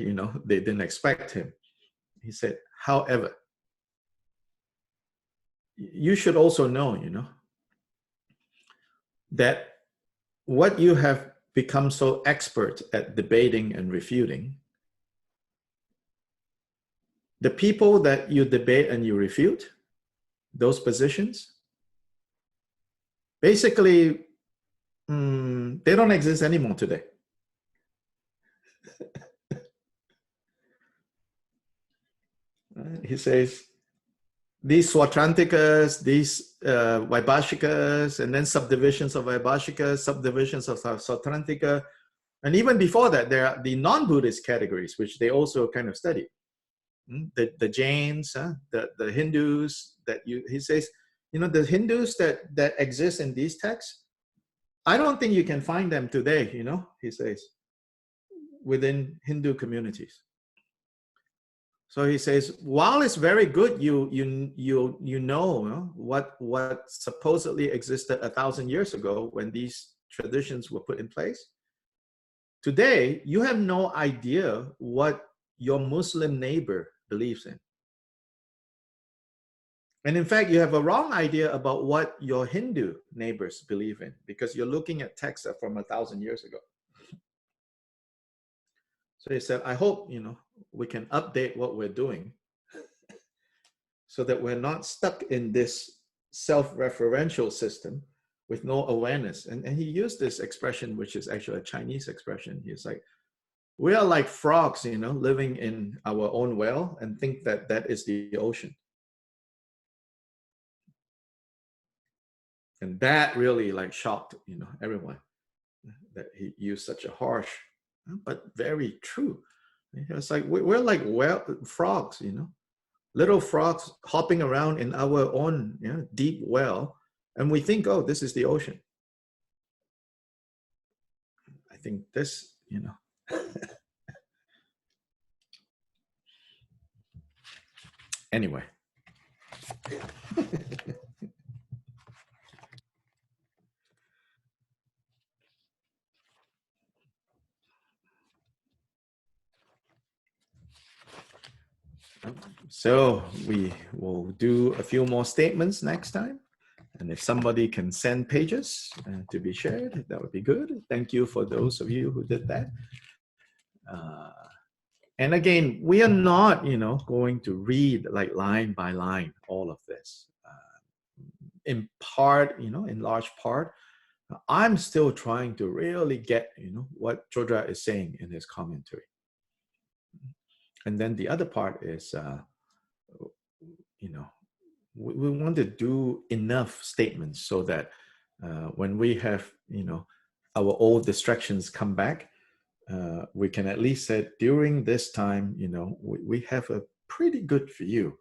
they didn't expect him. He said, however, you should also know, that what you have become so expert at debating and refuting, the people that you debate and you refute, those positions, basically, they don't exist anymore today. He says, these Swatrantikas, these Vaibhashikas, and then subdivisions of Vaibhashika, subdivisions of Swatrantika, and even before that, there are the non-Buddhist categories, which they also kind of study. The Jains, the Hindus, he says, the Hindus that exist in these texts, I don't think you can find them today, he says, within Hindu communities. So he says, while it's very good, what supposedly existed 1,000 years ago when these traditions were put in place. Today, you have no idea what your Muslim neighbor believes in. And in fact, you have a wrong idea about what your Hindu neighbors believe in, because you're looking at texts from 1,000 years ago. So he said, I hope, we can update what we're doing so that we're not stuck in this self-referential system with no awareness. And he used this expression, which is actually a Chinese expression. He's like, We are like frogs, you know, living in our own well and think that that is the ocean. And that really like shocked, you know, everyone, that he used such a harsh, but very true. It's like we're like frogs, you know, little frogs hopping around in our own, you know, deep well, and we think, oh, this is the ocean. I think this, you know. Anyway. So we will do a few more statements next time. And if somebody can send pages to be shared, that would be good. Thank you for those of you who did that. And again, we are not, you know, going to read like line by line all of this. In part, you know, in large part, I'm still trying to really get, you know, what Chodra is saying in his commentary. And then the other part is, you know, we want to do enough statements so that when we have, you know, our old distractions come back, we can at least say during this time, you know, we have a pretty good view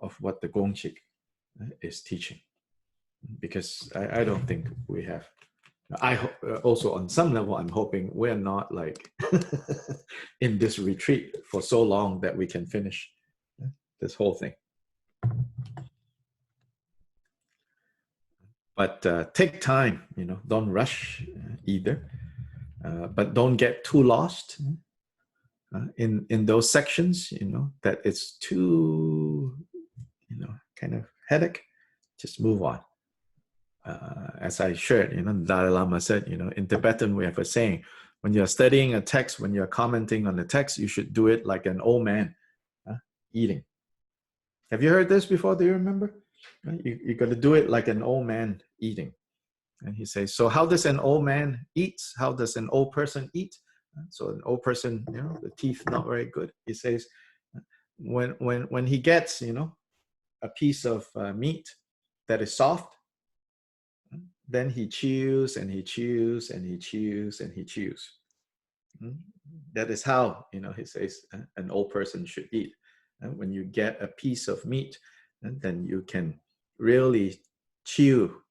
of what the Gongchik is teaching. Because I don't think we have. Also on some level, I'm hoping we're not like in this retreat for so long that we can finish this whole thing. But take time, you know, don't rush either. But don't get too lost in those sections, you know, that it's too, you know, kind of headache. Just move on. As I shared, you know, Dalai Lama said, you know, in Tibetan we have a saying, when you're studying a text, when you're commenting on the text, you should do it like an old man eating. Have you heard this before? Do you remember? You got to do it like an old man eating. And he says, so how does an old man eat? How does an old person eat? So an old person, you know, the teeth not very good. He says, when he gets, you know, a piece of meat that is soft, then he chews and he chews and he chews and he chews. That is how, you know, he says an old person should eat. When you get a piece of meat, then you can really chew.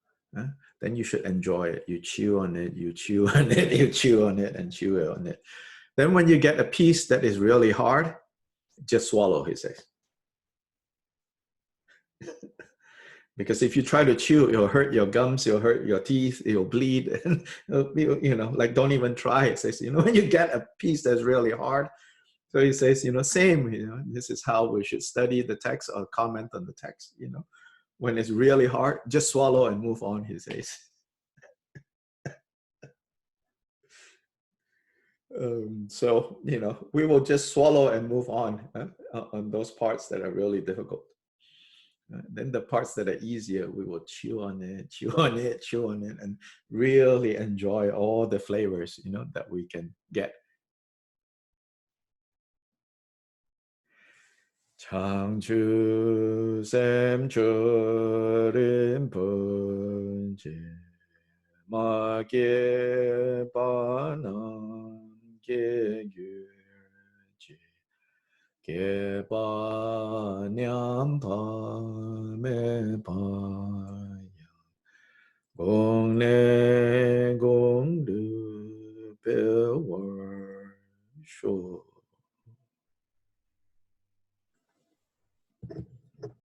Then you should enjoy it. You chew on it, you chew on it, you chew on it, and chew on it. Then when you get a piece that is really hard, just swallow, he says. Because if you try to chew, it'll hurt your gums, it'll hurt your teeth, it'll bleed, and you know, like don't even try. It says, you know, when you get a piece that's really hard. So he says, you know, same, you know, this is how we should study the text or comment on the text, you know. When it's really hard, just swallow and move on, he says. So, you know, we will just swallow and move on those parts that are really difficult. Then the parts that are easier, we will chew on it, chew on it, chew on it, and really enjoy all the flavors, you know, that we can get. Changchu Semcho Rinpoche Ma Ge Ba Nam Ge Gyur Che Ge Ba Nyam Pa Me Pa